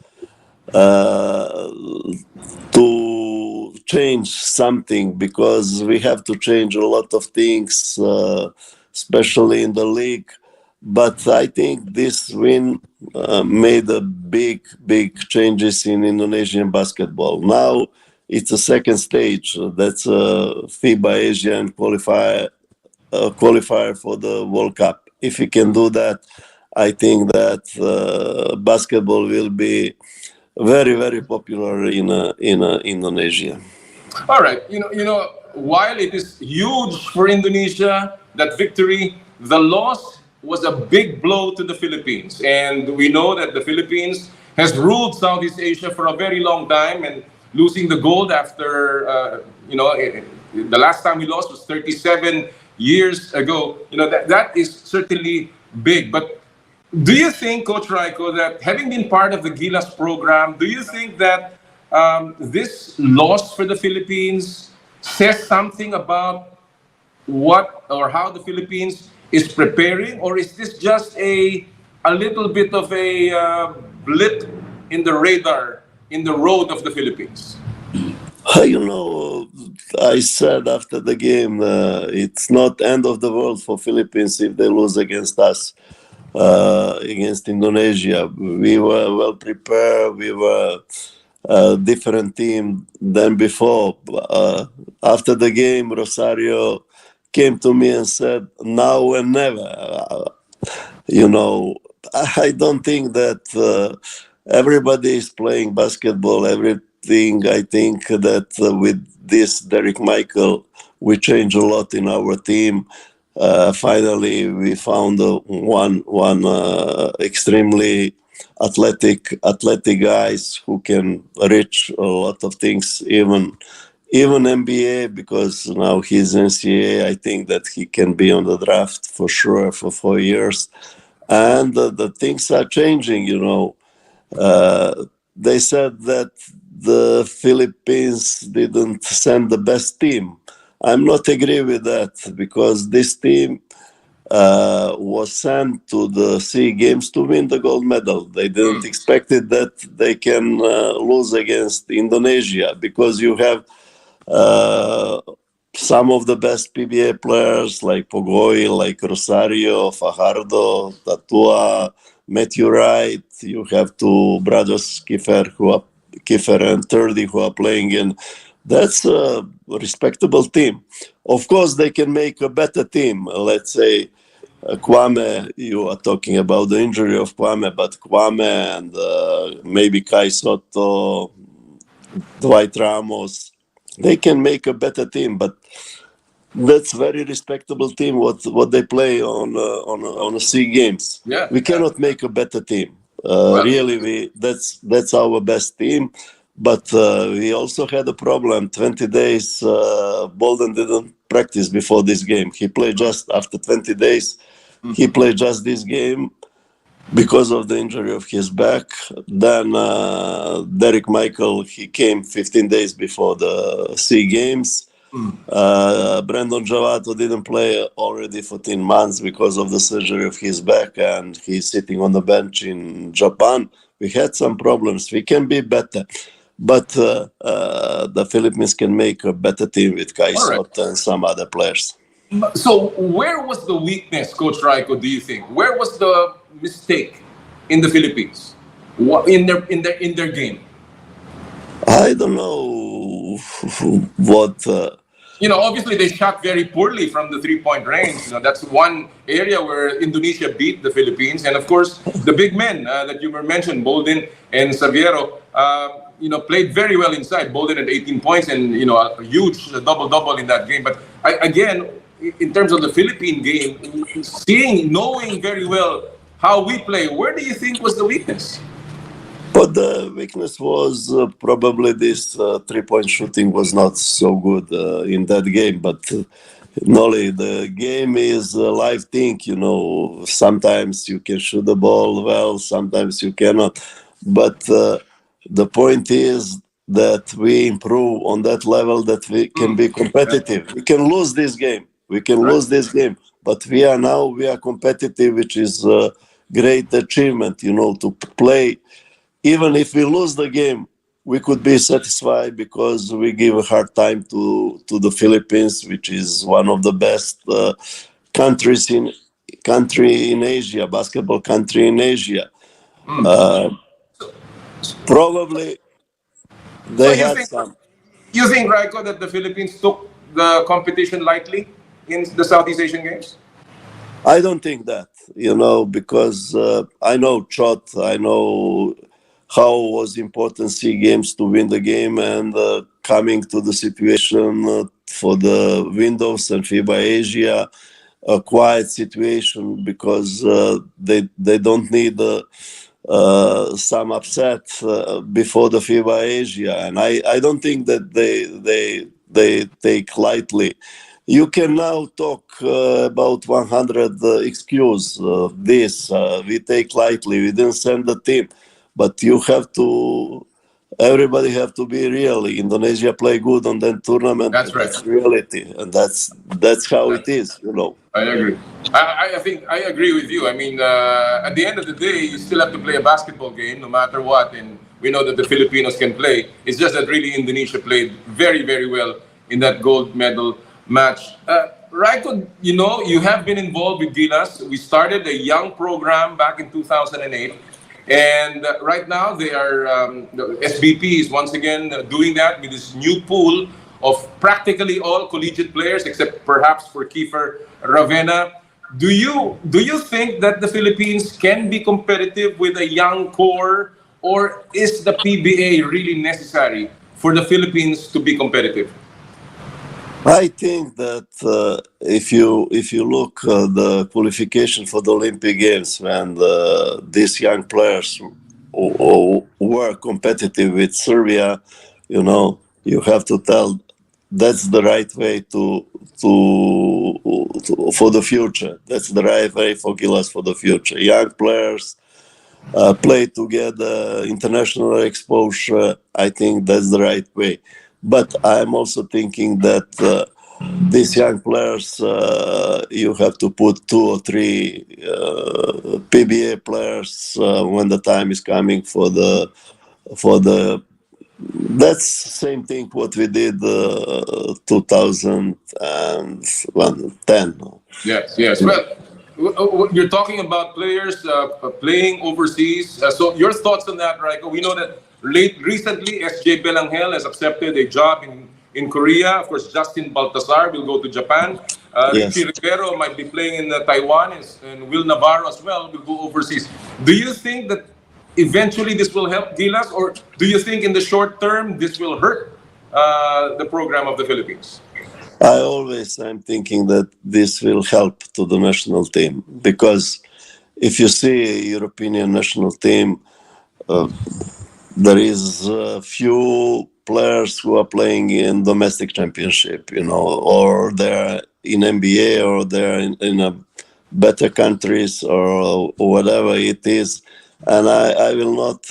to change something, because we have to change a lot of things, especially in the league. But I think this win made a big changes in Indonesian basketball. Now it's a second stage. That's a FIBA Asian qualifier for the World Cup. If we can do that, I think that basketball will be very popular in Indonesia. All right, while it is huge for Indonesia, that victory, the loss was a big blow to the Philippines. And we know that the Philippines has ruled Southeast Asia for a very long time, and losing the gold after, the last time we lost was 37 years ago. That is certainly big. But do you think, Coach Rajko, that having been part of the Gilas program, do you think that this loss for the Philippines says something about what or how the Philippines is preparing, or is this just a little bit of a blip in the radar in the road of the Philippines? I said after the game, it's not end of the world for Philippines if they lose against us, against Indonesia. We were well prepared. We were a different team than before. After the game, Rosario came to me and said, now and never. I don't think that everybody is playing basketball. Everything, I think that with this Derek Michael, we changed a lot in our team. Finally, we found one extremely athletic guys who can reach a lot of things, even NBA, because now he's NCAA. I think that he can be on the draft for sure for 4 years. And the things are changing, They said that the Philippines didn't send the best team. I'm not agree with that, because this team was sent to the SEA Games to win the gold medal. They didn't expect it that they can lose against Indonesia, because you have some of the best PBA players like Pogoy, like Rosario, Fajardo, Tatua, Matthew Wright. You have two brothers, Kiefer and Turdy, who are playing in. That's a respectable team. Of course, they can make a better team. Let's say Kwame, you are talking about the injury of Kwame, but Kwame and maybe Kai Soto, Dwight Ramos, they can make a better team. But that's very respectable team what they play on a SEA Games. Yeah, we cannot make a better team. Really, that's our best team. But we also had a problem. 20 days, Bolden didn't practice before this game. He played just after 20 days. He played just this game because of the injury of his back. Then Derek Michael, he came 15 days before the SEA Games. Brandon Javato didn't play already 14 months because of the surgery of his back, and he's sitting on the bench in Japan. We had some problems. We can be better. But the Philippines can make a better team with Kai Soto and some other players. So where was the weakness, Coach Rajko, do you think? Where was the mistake in the Philippines in their game? I don't know what... obviously they shot very poorly from the three-point range. That's one area where Indonesia beat the Philippines. And of course, the big men that you mentioned, Bolden and Saviero, played very well inside. Bolden had 18 points and, a huge double-double in that game. But again, in terms of the Philippine game, knowing very well how we play, where do you think was the weakness? But the weakness was probably this three-point shooting was not so good in that game. But Nolly, the game is a live thing, you know. Sometimes you can shoot the ball well, sometimes you cannot. But the point is that we improve on that level that we can be competitive. We can lose this game. We can lose this game. But we are competitive, which is a great achievement, you know, to play. Even if we lose the game, we could be satisfied because we give a hard time to the Philippines, which is one of the best country in Asia, basketball country in Asia. Probably So they had some. you think, Raiko, that the Philippines took the competition lightly in the Southeast Asian Games? I don't think that, you know, because I know Chot, I know how was important SEA Games to win the game, and coming to the situation for the windows and FIBA Asia, a quiet situation because they don't need some upset before the FIBA Asia, and I don't think that they take lightly. You can now talk about 100 excuse this. We take lightly. We didn't send the team, but you have to. Everybody have to be real. Indonesia play good on that tournament. That's right. That's reality, and that's how it is. You know. I agree. I think I agree with you. I mean, at the end of the day, you still have to play a basketball game, no matter what. And we know that the Filipinos can play. It's just that really Indonesia played very, very well in that gold medal match. Raiko, you know, you have been involved with Gilas. We started a young program back in 2008. And right now, they are, the SBP is once again doing that with this new pool of practically all collegiate players, except perhaps for Kiefer Ravena. Do you think that the Philippines can be competitive with a young core, or is the PBA really necessary for the Philippines to be competitive? I think that if you look the qualification for the Olympic Games, when these young players were competitive with Serbia, you know, you have to tell that's the right way to for the future. That's the right way for Gilas for the future. Young players play together, international exposure. I think that's the right way. But I'm also thinking that these young players, you have to put 2 or 3 PBA players when the time is coming for the. That's same thing what we did 2010. Yes. Well, you're talking about players playing overseas. So your thoughts on that, Raiko? We know that recently, SJ Belangel has accepted a job in Korea. Of course, Justin Baltazar will go to Japan. Yes. Ricky Rivero might be playing in Taiwan, and Will Navarro as well will go overseas. Do you think that eventually this will help Gilas, or do you think in the short term this will hurt the program of the Philippines? I always am thinking that this will help to the national team, because if you see a European national team, there is a few players who are playing in domestic championship, you know, or they're in NBA, or they're in a better countries, or whatever it is. And I will not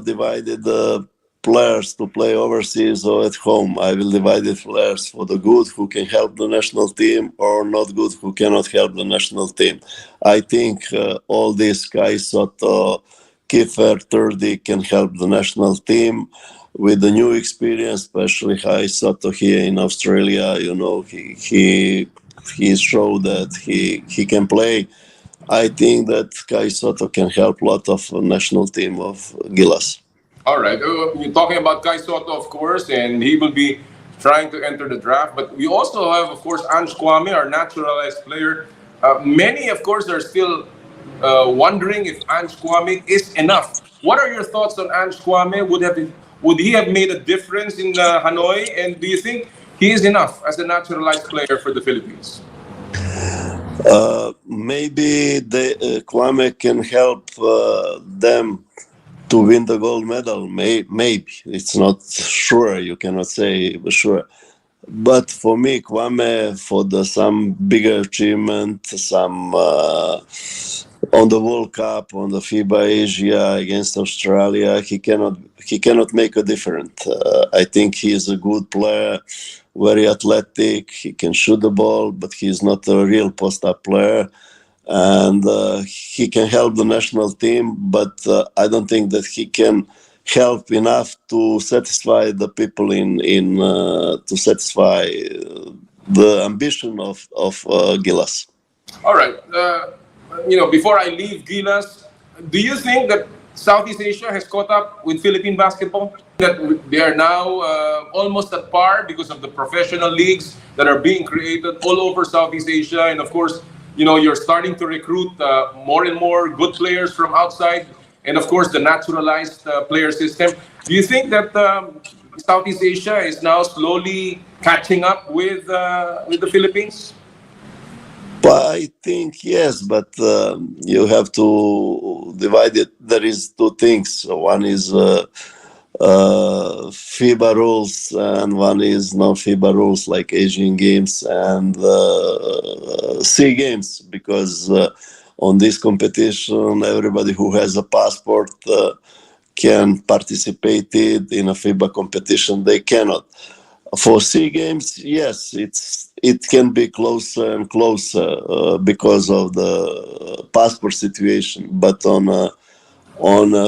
divide the players to play overseas or at home. I will divide the players for the good who can help the national team, or not good who cannot help the national team. I think all these guys, Soto, Kiefer, Turdy, can help the national team with the new experience, especially Hai Soto here in Australia. You know, he showed that he can play. I think that Kai Soto can help a lot of national team of Gilas. All right. We're talking about Kai Soto, of course, and he will be trying to enter the draft. But we also have, of course, Ange Kwame, our naturalized player. Many, of course, are still wondering if Ange Kwame is enough. What are your thoughts on Ange Kwame? Would he have made a difference in Hanoi? And do you think he is enough as a naturalized player for the Philippines? Maybe Kwame can help them to win the gold medal. Maybe it's not sure. You cannot say sure, But for me, Kwame, for some bigger achievement, some on the World Cup, on the FIBA Asia against Australia, he cannot make a difference. I think he is a good player, very athletic. He can shoot the ball, but he is not a real post-up player. And he can help the national team, but I don't think that he can help enough to satisfy the people to satisfy the ambition of Gilas. All right. Before I leave Gilas, do you think that Southeast Asia has caught up with Philippine basketball? That they are now almost at par because of the professional leagues that are being created all over Southeast Asia, and of course, you're starting to recruit more and more good players from outside, and of course, the naturalized player system. Do you think that Southeast Asia is now slowly catching up with the Philippines? I think yes, but you have to divide it. There is two things. One is FIBA rules, and one is non-FIBA rules like Asian Games and SEA Games. Because on this competition, everybody who has a passport can participate in a FIBA competition. They cannot. For SEA Games, yes, it can be closer and closer because of the passport situation. But on a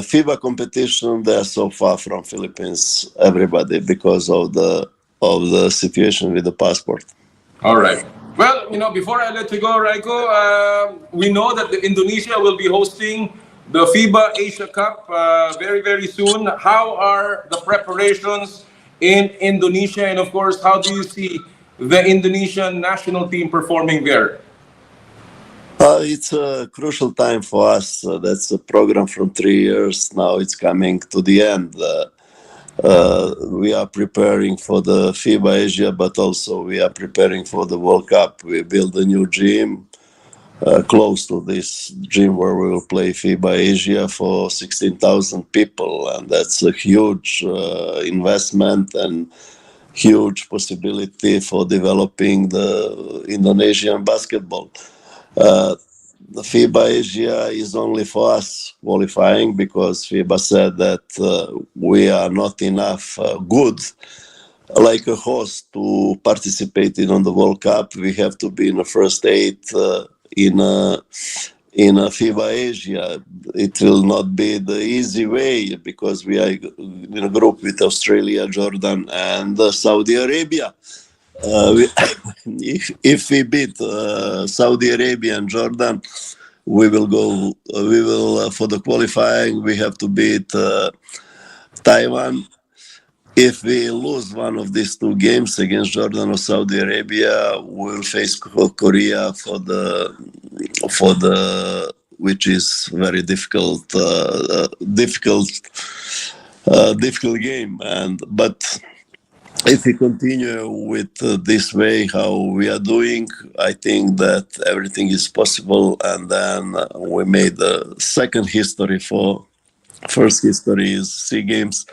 FIBA competition, they are so far from Philippines, everybody, because of the situation with the passport. All right. Well, before I let you go, Rajko, we know that Indonesia will be hosting the FIBA Asia Cup very, very soon. How are the preparations in Indonesia? And of course, how do you see the Indonesian national team performing there? It's a crucial time for us. That's a program from 3 years. Now it's coming to the end. We are preparing for the FIBA Asia, but also we are preparing for the World Cup. We built a new gym close to this gym where we will play FIBA Asia for 16,000 people. And that's a huge investment and huge possibility for developing the Indonesian basketball. The FIBA Asia is only for us qualifying because FIBA said that we are not enough good like a host to participate on the World Cup. We have to be in the first 8 in a FIBA Asia. It will not be the easy way because we are in a group with Australia, Jordan, and Saudi Arabia. If we beat Saudi Arabia and Jordan, we will go. We will for the qualifying. We have to beat Taiwan. If we lose one of these two games against Jordan or Saudi Arabia, we will face Korea for the which is very difficult game. But if we continue with this way, how we are doing, I think that everything is possible. And then we made the second history first history is SEA Games,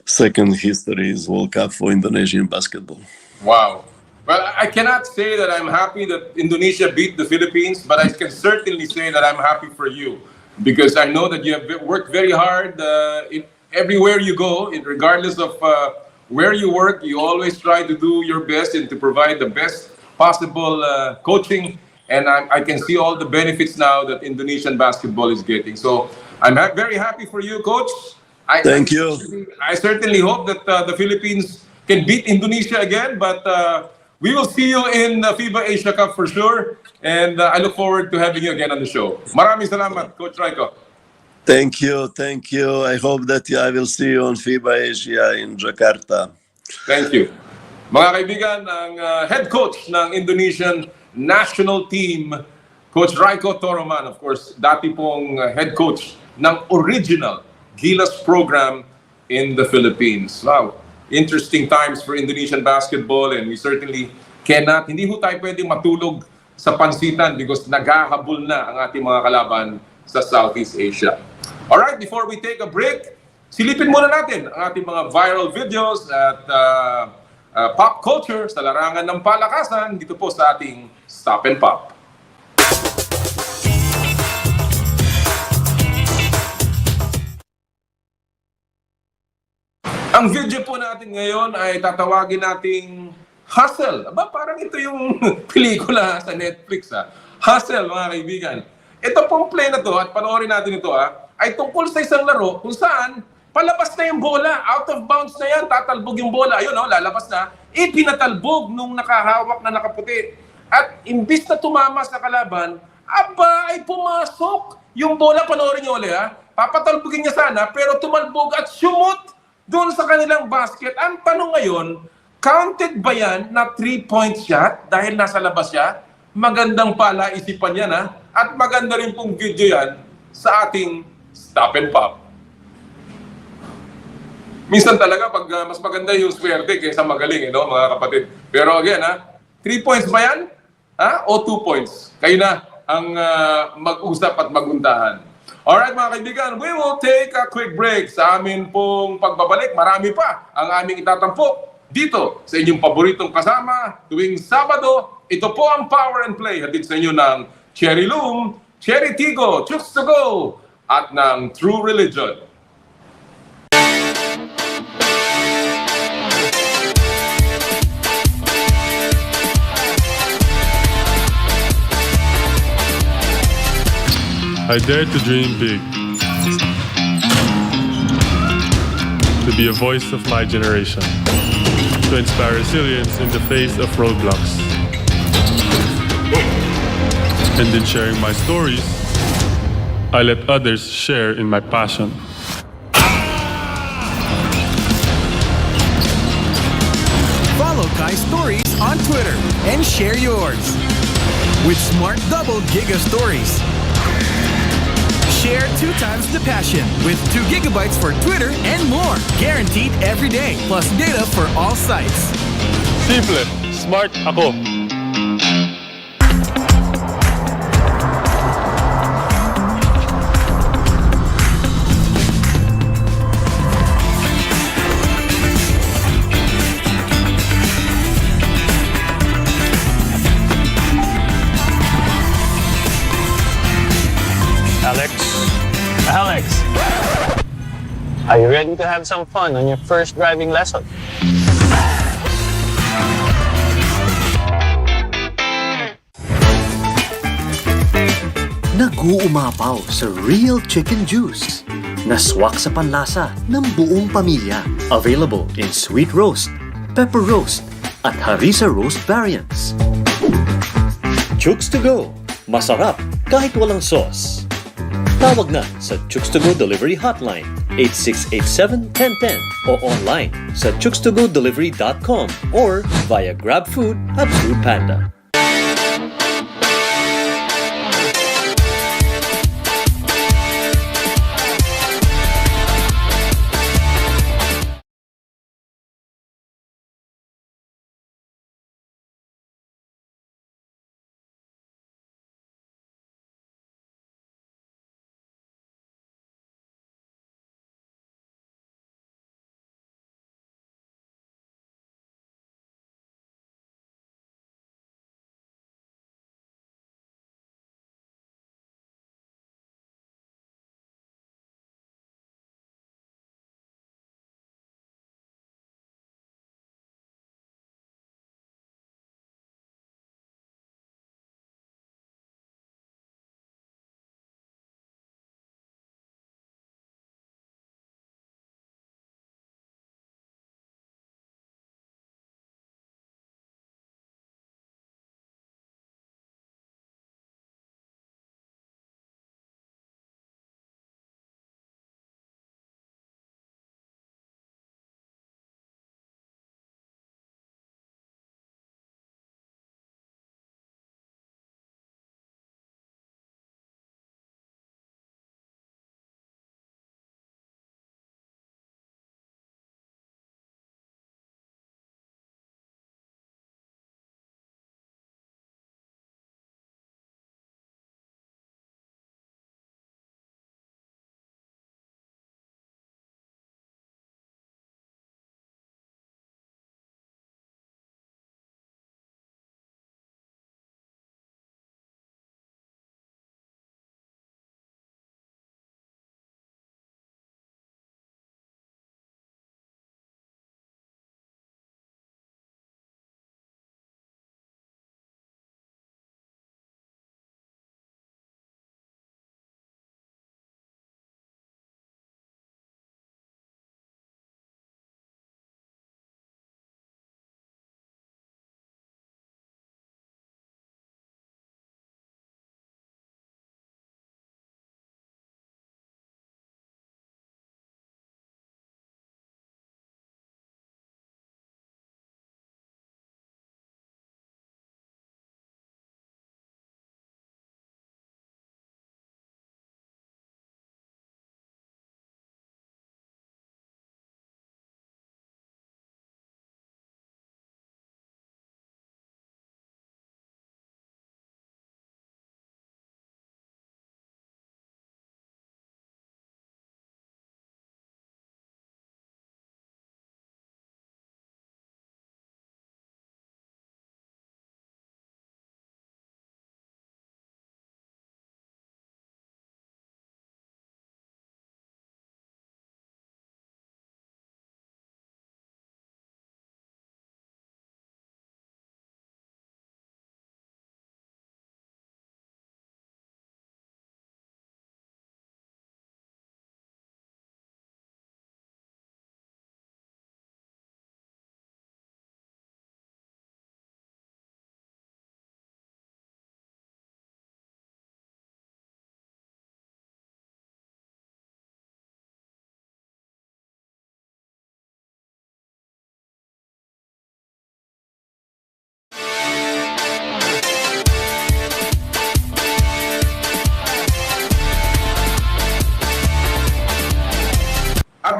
second history is World Cup for Indonesian basketball. Wow. Well, I cannot say that I'm happy that Indonesia beat the Philippines, but I can certainly say that I'm happy for you because I know that you have worked very hard everywhere you go, regardless of where you work. You always try to do your best and to provide the best possible coaching. And I can see all the benefits now that Indonesian basketball is getting. So I'm very happy for you, Coach. Thank you. I certainly hope that the Philippines can beat Indonesia again, but we will see you in the FIBA Asia Cup for sure. And I look forward to having you again on the show. Maraming salamat, Coach Rajko. Thank you. I hope that I will see you on FIBA Asia in Jakarta. Thank you. Mga kaibigan, ang head coach ng Indonesian national team, Coach Rajko Toroman, of course, dati pong head coach ng original Gilas program in the Philippines. Wow. Interesting times for Indonesian basketball, and we certainly hindi ho tayo pwedeng matulog sa pansitan because naghahabol na ang ating mga kalaban sa Southeast Asia. Alright, before we take a break, silipin muna natin ang ating mga viral videos at pop culture, sa larangan ng palakasan, dito po sa ating Stop and Pop. Ang video po natin ngayon ay tatawagin nating Hustle. Aba, parang ito yung pelikula sa Netflix. Hustle, mga kaibigan. Ito pong play na to, at panoorin natin ito, ay tungkol sa isang laro kung saan palabas na yung bola. Out of bounds na yan, tatalbog yung bola. Ayun, lalabas na. Ipinatalbog nung nakahawak na nakaputi. At imbis na tumama sa kalaban, aba, ay pumasok yung bola. Panoorin nyo ulit, papatalbogin niya sana, pero tumalbog at sumut doon sa kanilang basket. Ang tanong ngayon, counted ba yan na 3-point shot dahil nasa labas siya? Magandang palaisipan yan, At maganda rin pong video yan sa ating Stop and Pop. Minsan talaga, pag mas maganda yung swerte kaysa magaling, mga kapatid. Pero again, 3 points ba yan? O 2 points? Kayo na ang mag-usap at maguntahan. Alright mga kaibigan, we will take a quick break. Sa amin pong pagbabalik, marami pa ang aming itatampok dito sa inyong paboritong kasama tuwing Sabado. Ito po ang Power and Play, hatid sa inyo ng Cherry Loom, Cherry Tigo, Chooks to Go, at ng True Religion. I dare to dream big, to be a voice of my generation, to inspire resilience in the face of roadblocks. And in sharing my stories, I let others share in my passion. Follow Kai's stories on Twitter and share yours. With Smart Double Giga Stories. Share 2 times the passion with 2 gigabytes for Twitter and more. Guaranteed every day. Plus data for all sites. Simple, smart ako. Alex, are you ready to have some fun on your first driving lesson? Nag-uumapaw sa real chicken juice. Naswak sa panlasa ng buong pamilya. Available in sweet roast, pepper roast, at harissa roast variants. Chooks to go. Masarap kahit walang sauce. Tawag na sa Chooks to Go Delivery Hotline 8687-1010 o online sa chookstogodelivery.com or via GrabFood at Foodpanda.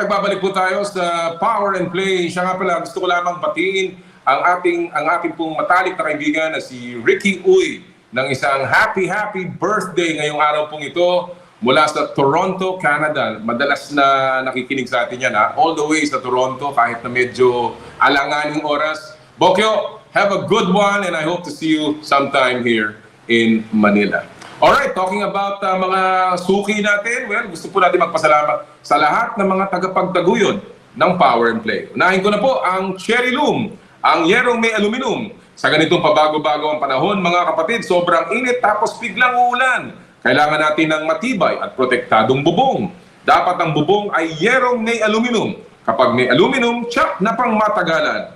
nagbabalik po tayo sa Power and Play. Siya nga pala, gusto ko lamang batiin ang ating pong matalik na kaibigan na si Ricky Uy ng isang happy birthday ngayong araw pong ito mula sa Toronto, Canada. Madalas na nakikinig sa atin yan, all the way sa Toronto kahit na medyo alanganing oras. Bokyo, have a good one and I hope to see you sometime here in Manila. Alright, talking about mga suki natin, well, gusto po natin magpasalamat sa lahat ng mga tagapagtaguyod ng Power and Play. Unahin ko na po ang Cherry Loom, ang yerong may aluminum. Sa ganitong pabago-bago ang panahon, mga kapatid, sobrang init tapos biglang uulan. Kailangan natin ng matibay at protektadong bubong. Dapat ang bubong ay yerong may aluminum. Kapag may aluminum, tsak na pang matagalan.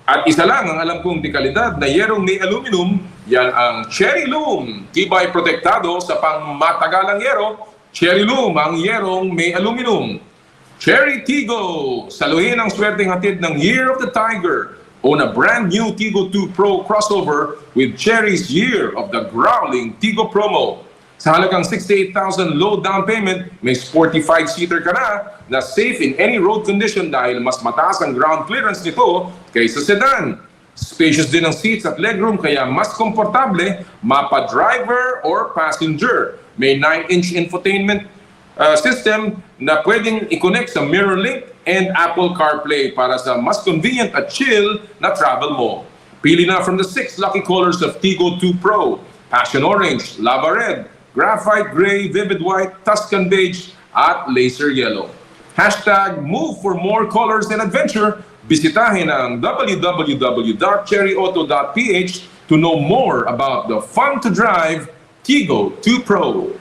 At isa lang ang alam kong dekalidad na yerong may aluminum, yan ang Cherry Loom. Tibay protektado sa pangmatagalang yero, Cherry Loom ang yerong may aluminum. Cherry Tigo, saluhin ang swerteng hatid ng Year of the Tiger. Own a brand new Tigo 2 Pro crossover with Cherry's Year of the Growling Tigo promo. Sa halagang 68,000 low down payment, may sporty 5-seater ka na safe in any road condition dahil mas mataas ang ground clearance nito kaysa sedan. Spacious din ang seats at legroom kaya mas komportable mapa-driver or passenger. May 9-inch infotainment system na pwedeng i-connect sa MirrorLink and Apple CarPlay para sa mas convenient at chill na travel mo. Pili na from the 6 lucky colors of Tigo 2 Pro: Passion Orange, Lava Red, Graphite Gray, Vivid White, Tuscan Beige, at Laser Yellow. Hashtag move for more colors and adventure. Bisitahin ang www.cherryauto.ph to know more about the fun-to-drive Tigo 2 Pro.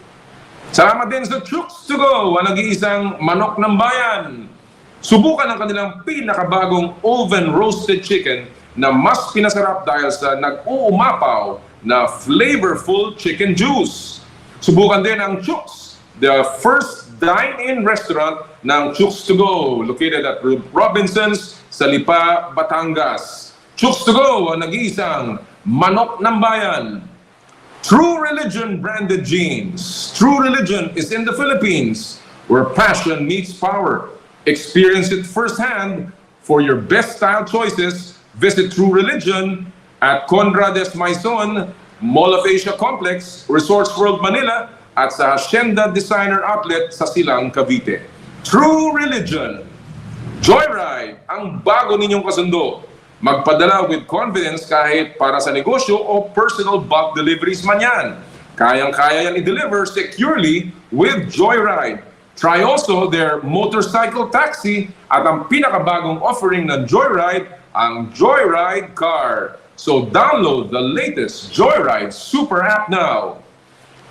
Salamat din sa Chooks to Go, ang nag-iisang manok ng bayan. Subukan ang kanilang pinakabagong oven-roasted chicken na mas pinasarap dahil sa nag-uumapaw na flavorful chicken juice. Subukan din ang Chooks, the first dine-in restaurant ng Chooks to Go, located at Robinsons sa Lipa, Batangas. Chooks to Go, ang nag-iisang manok ng bayan. True Religion branded jeans. True Religion is in the Philippines, where passion meets power. Experience it firsthand. For your best style choices, visit True Religion at Conrad S. Maison, Mall of Asia Complex, Resorts World Manila, at sa Hacienda Designer Outlet sa Silang, Cavite. True Religion. Joyride, ang bago ninyong kasundo. Magpadala with confidence kahit para sa negosyo o personal bulk deliveries man yan. Kayang-kaya yan i-deliver securely with Joyride. Try also their motorcycle taxi at ang pinakabagong offering ng Joyride, ang Joyride Car. So download the latest Joyride Super App now.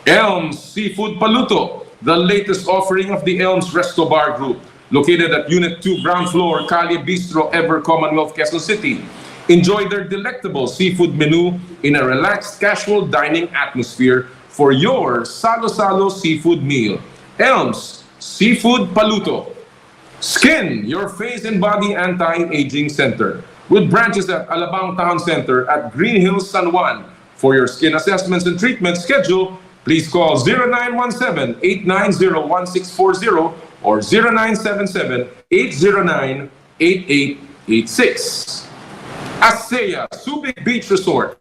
Elms Seafood Paluto, the latest offering of the Elms Resto Bar Group, located at Unit 2, ground floor, Calle Bistro, Ever Commonwealth, Quezon City. Enjoy their delectable seafood menu in a relaxed, casual dining atmosphere for your salo-salo seafood meal. Elms Seafood Paluto. Skin, your face and body anti-aging center, with branches at Alabang Town Center at Green Hills, San Juan. For your skin assessments and treatment schedule, please call 0917-890-1640 or 0977-809-8886. Asea Subic Beach Resort.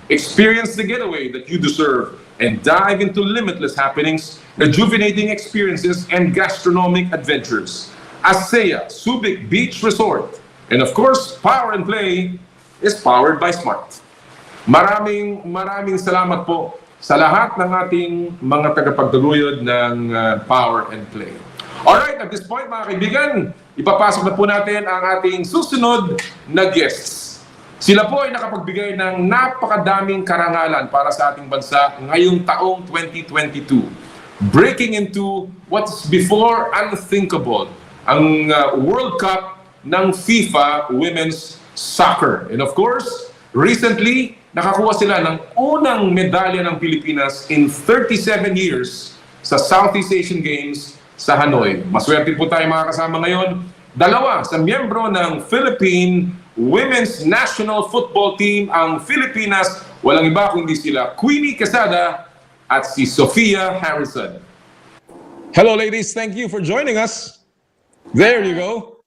Experience the getaway that you deserve and dive into limitless happenings, rejuvenating experiences, and gastronomic adventures. Asea Subic Beach Resort. And of course, Power and Play is powered by Smart. Maraming salamat po sa lahat ng ating mga tagapagtaguyod ng Power and Play. Alright, at this point mga kaibigan, ipapasok na po natin ang ating susunod na guests. Sila po ay nakapagbigay ng napakadaming karangalan para sa ating bansa ngayong taong 2022. Breaking into what's before unthinkable, ang World Cup ng FIFA Women's Soccer. And of course, recently, nakakuha sila ng unang medalya ng Pilipinas in 37 years sa Southeast Asian Games sa Hanoi. Maswerte po tayo mga kasama ngayon. Dalawa sa miyembro ng Philippine Women's National Football Team, ang Filipinas. Walang iba kundi sila Quinley Quezada at si Sofia Harrison. Hello ladies, thank you for joining us. There you go.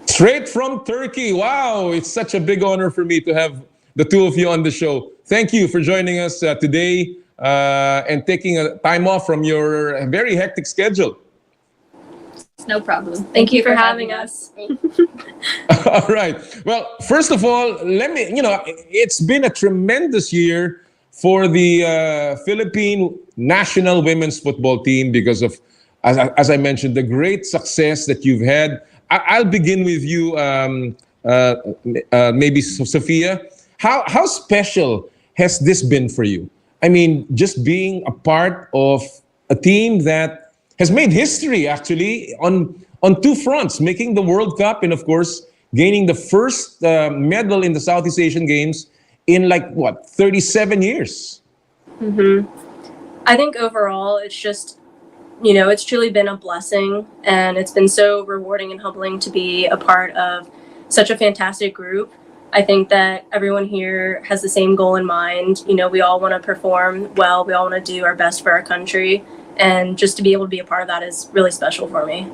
Straight from Turkey. Wow, it's such a big honor for me to have the two of you on the show. Thank you for joining us today and taking a time off from your very hectic schedule. No problem. Thank you for having us. All right. Well, first of all, it's been a tremendous year for the Philippine national women's football team because of, as I mentioned, the great success that you've had. I'll begin with you, maybe Sofia. How special has this been for you? I mean, just being a part of a team that has made history, actually, on two fronts, making the World Cup and, of course, gaining the first medal in the Southeast Asian Games in 37 years. I think overall, it's just, it's truly been a blessing, and it's been so rewarding and humbling to be a part of such a fantastic group. I think that everyone here has the same goal in mind. We all want to perform well. We all want to do our best for our country. And just to be able to be a part of that is really special for me.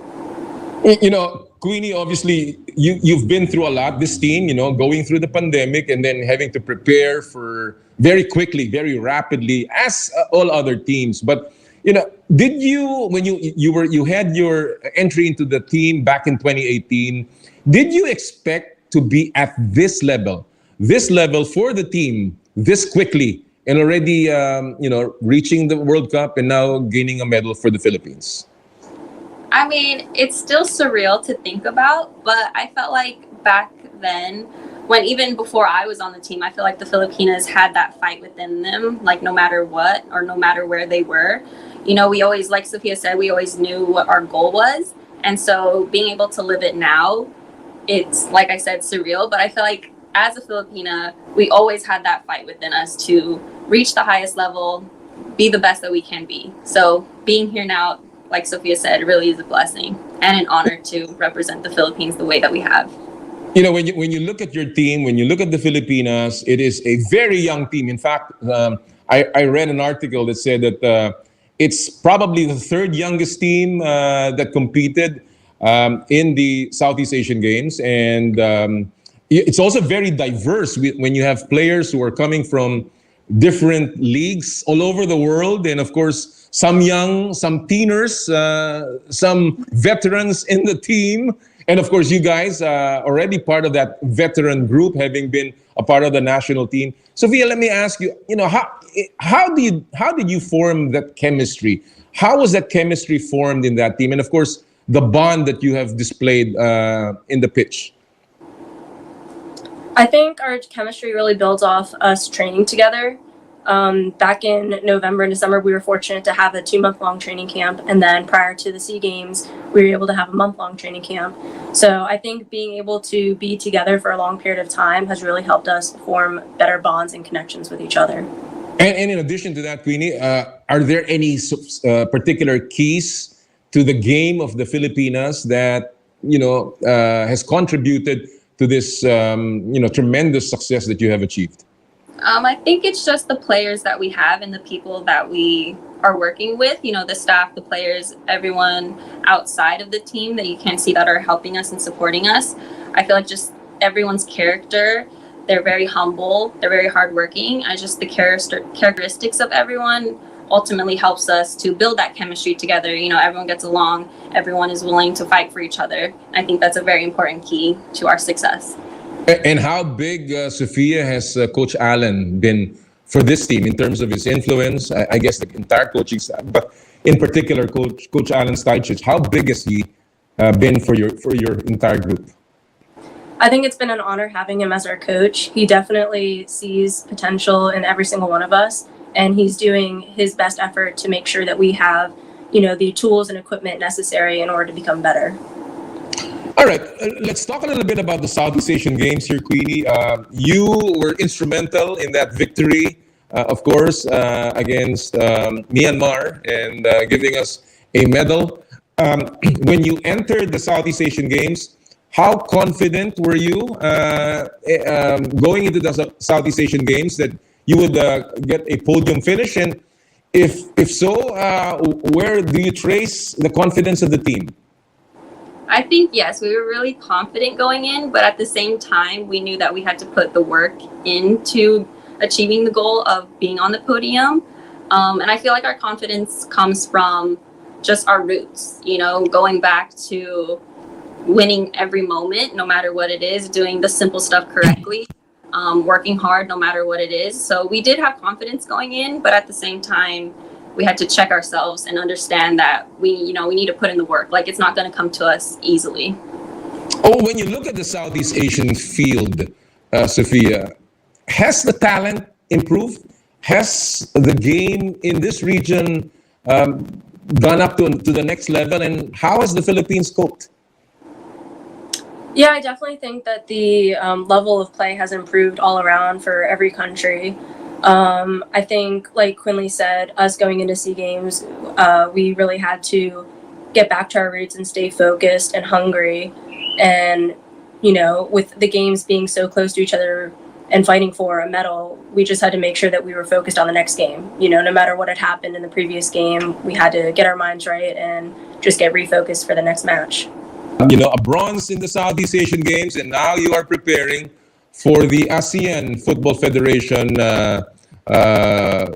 Queenie, obviously, you've been through a lot, this team, going through the pandemic and then having to prepare for very quickly, very rapidly, as all other teams. But, did you, when you had your entry into the team back in 2018, did you expect to be at this level for the team this quickly? And already, reaching the World Cup and now gaining a medal for the Philippines? I mean, it's still surreal to think about, but I felt like back then, when even before I was on the team, I feel like the Filipinas had that fight within them, no matter what or no matter where they were. We always, like Sofia said, we always knew what our goal was. And so being able to live it now, it's, like I said, surreal, but I feel like as a Filipina, we always had that fight within us to reach the highest level, be the best that we can be. So being here now, like Sofia said, really is a blessing and an honor to represent the Philippines the way that we have. When you look at your team, when you look at the Filipinas, it is a very young team. In fact, I read an article that said that it's probably the third youngest team that competed in the Southeast Asian Games. And it's also very diverse when you have players who are coming from different leagues all over the world. And of course, some young, some teeners, some veterans in the team. And of course, you guys are already part of that veteran group, having been a part of the national team. Sofia, let me ask you, how did you form that chemistry? How was that chemistry formed in that team? And of course, the bond that you have displayed in the pitch. I think our chemistry really builds off us training together. Back in November and December, we were fortunate to have a 2-month-long training camp. And then prior to the SEA Games, we were able to have a month-long training camp. So I think being able to be together for a long period of time has really helped us form better bonds and connections with each other. And in addition to that, Queenie, are there any particular keys to the game of the Filipinas that, has contributed to this, tremendous success that you have achieved? I think it's just the players that we have and the people that we are working with, the staff, the players, everyone outside of the team that you can see that are helping us and supporting us. I feel like just everyone's character, they're very humble, they're very hardworking. Just the characteristics of everyone ultimately helps us to build that chemistry together. Everyone gets along, everyone is willing to fight for each other. I think that's a very important key to our success. And how big, Sofia, has Coach Allen been for this team in terms of his influence? I guess the entire coaching staff, but in particular, Coach Allen Stajcic, how big has he been for your entire group? I think it's been an honor having him as our coach. He definitely sees potential in every single one of us, and he's doing his best effort to make sure that we have, the tools and equipment necessary in order to become better. All right, let's talk a little bit about the Southeast Asian Games here, Queenie. You were instrumental in that victory, of course, against Myanmar and giving us a medal. When you entered the Southeast Asian Games, how confident were you going into the Southeast Asian Games that you would get a podium finish? And if so, where do you trace the confidence of the team? I think, yes, we were really confident going in, but at the same time, we knew that we had to put the work into achieving the goal of being on the podium. And I feel like our confidence comes from just our roots, you know, going back to winning every moment, no matter what it is, doing the simple stuff correctly, working hard, no matter what it is. So we did have confidence going in, but at the same time, we had to check ourselves and understand that we need to put in the work. Like, it's not going to come to us easily. Oh, when you look at the Southeast Asian field, Sofia, has the talent improved? Has the game in this region gone up to the next level? And how has the Philippines coped? Yeah, I definitely think that the level of play has improved all around for every country. I think, like Quinley said, us going into SEA Games, we really had to get back to our roots and stay focused and hungry. And, you know, with the games being so close to each other and fighting for a medal, we just had to make sure that we were focused on the next game. You know, no matter what had happened in the previous game, we had to get our minds right and just get refocused for the next match. You know, a bronze in the Southeast Asian Games, and now you are preparing for the ASEAN Football Federation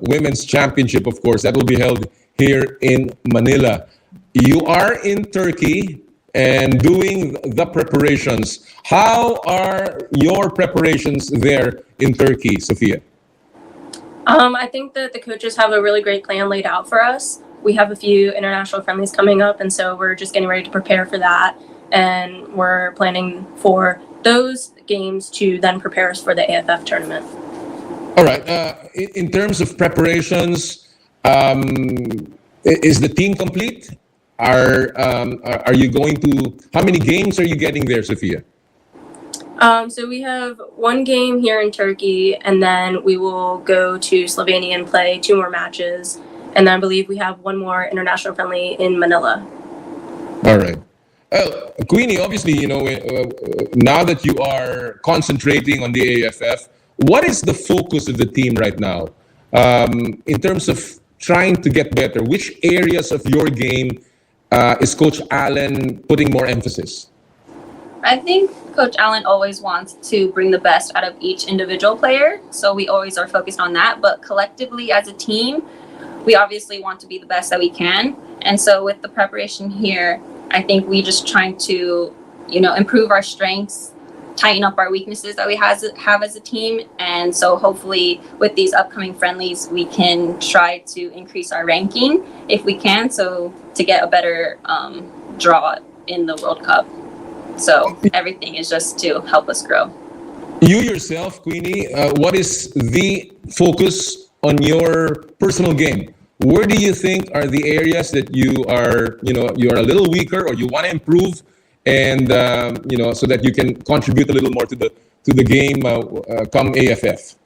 Women's Championship, of course. That will be held here in Manila. You are in Turkey and doing the preparations. How are your preparations there in Turkey, Sofia? I think that the coaches have a really great plan laid out for us. We have a few international friendlies coming up, and so we're just getting ready to prepare for that. And we're planning for those games to then prepare us for the AFF tournament. All right. In terms of preparations, is the team complete? Are you going to? How many games are you getting there, Sofia? So we have one game here in Turkey, and then we will go to Slovenia and play 2 more matches. And then I believe we have one more international friendly in Manila. All right. Queenie, obviously, you know, now that you are concentrating on the AFF, what is the focus of the team right now in terms of trying to get better? Which areas of your game is Coach Allen putting more emphasis? I think Coach Allen always wants to bring the best out of each individual player. So we always are focused on that. But collectively as a team, we obviously want to be the best that we can. And so with the preparation here, I think we just trying to, you know, improve our strengths, tighten up our weaknesses that we have as a team. And so hopefully with these upcoming friendlies, we can try to increase our ranking if we can, so to get a better draw in the World Cup. So everything is just to help us grow. You yourself, Queenie, what is the focus on your personal game? Where do you think are the areas that you are a little weaker or you want to improve, and so that you can contribute a little more to the game come AFF?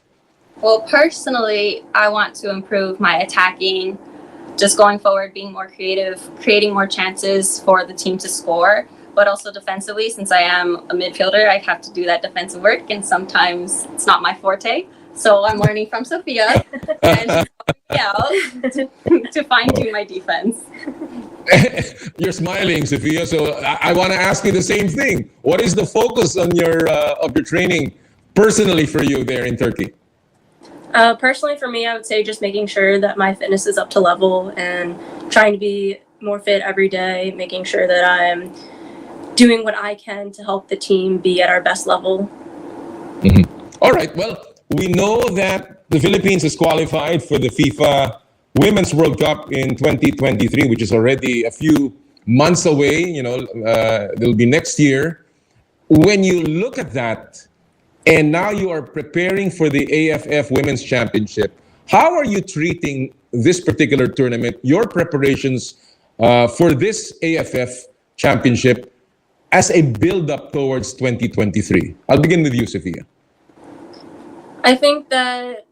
Well, personally, I want to improve my attacking, just going forward, being more creative, creating more chances for the team to score, but also defensively, since I am a midfielder, I have to do that defensive work, and sometimes it's not my forte. So I'm learning from Sofia and to fine-tune my defense. You're smiling, Sofia. So I want to ask you the same thing. What is the focus on your training personally for you there in Turkey? Personally, for me, I would say just making sure that my fitness is up to level and trying to be more fit every day, making sure that I'm doing what I can to help the team be at our best level. Mm-hmm. All right. Well, we know that the Philippines is qualified for the FIFA Women's World Cup in 2023, which is already a few months away. You know, it'll be next year. When you look at that, and now you are preparing for the AFF Women's Championship, how are you treating this particular tournament, your preparations for this AFF Championship as a build-up towards 2023? I'll begin with you, Sofia. I think that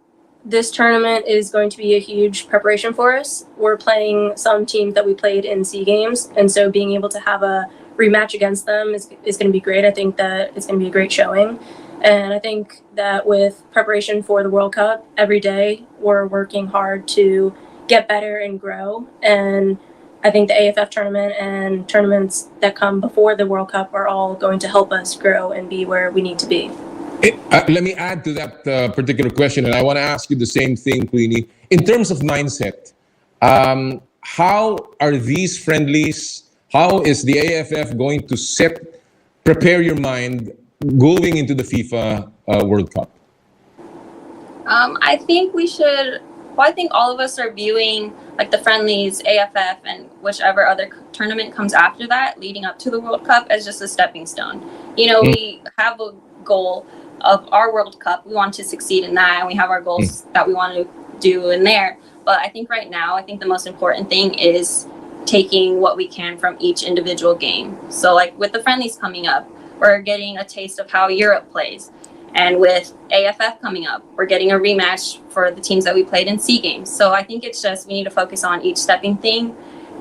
this tournament is going to be a huge preparation for us. We're playing some teams that we played in SEA Games, and so being able to have a rematch against them is going to be great. I think that it's going to be a great showing. And I think that with preparation for the World Cup, every day we're working hard to get better and grow. And I think the AFF tournament and tournaments that come before the World Cup are all going to help us grow and be where we need to be. Let me add to that particular question, and I want to ask you the same thing, Queenie. In terms of mindset, how are these friendlies, how is the AFF going to prepare your mind going into the FIFA World Cup? I think I think all of us are viewing like the friendlies, AFF, and whichever other tournament comes after that, leading up to the World Cup, as just a stepping stone. We have a goal of our World Cup. We want to succeed in that, and we have our goals that we want to do in there. But I think right now, the most important thing is taking what we can from each individual game. So like with the friendlies coming up, we're getting a taste of how Europe plays. And with AFF coming up, we're getting a rematch for the teams that we played in SEA Games. So I think it's just we need to focus on each stepping thing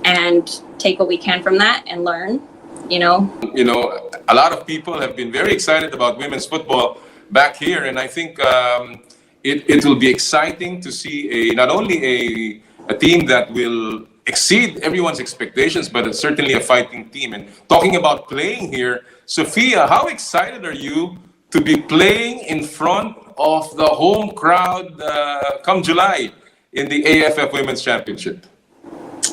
and take what we can from that and learn, A lot of people have been very excited about women's football back here, and I think it will be exciting to see not only a team that will exceed everyone's expectations, but it's certainly a fighting team. And talking about playing here, Sofia, how excited are you to be playing in front of the home crowd come July in the AFF Women's Championship?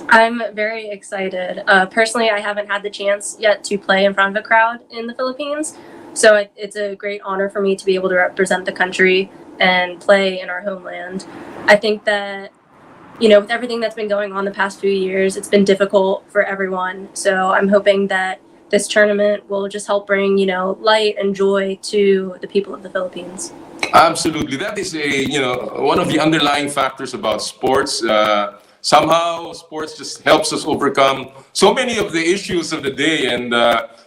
I'm very excited. Personally, I haven't had the chance yet to play in front of a crowd in the Philippines, so it's a great honor for me to be able to represent the country and play in our homeland. I think that, with everything that's been going on the past few years, it's been difficult for everyone. So I'm hoping that this tournament will just help bring, light and joy to the people of the Philippines. Absolutely. That is one of the underlying factors about sports. Somehow sports just helps us overcome so many of the issues of the day, and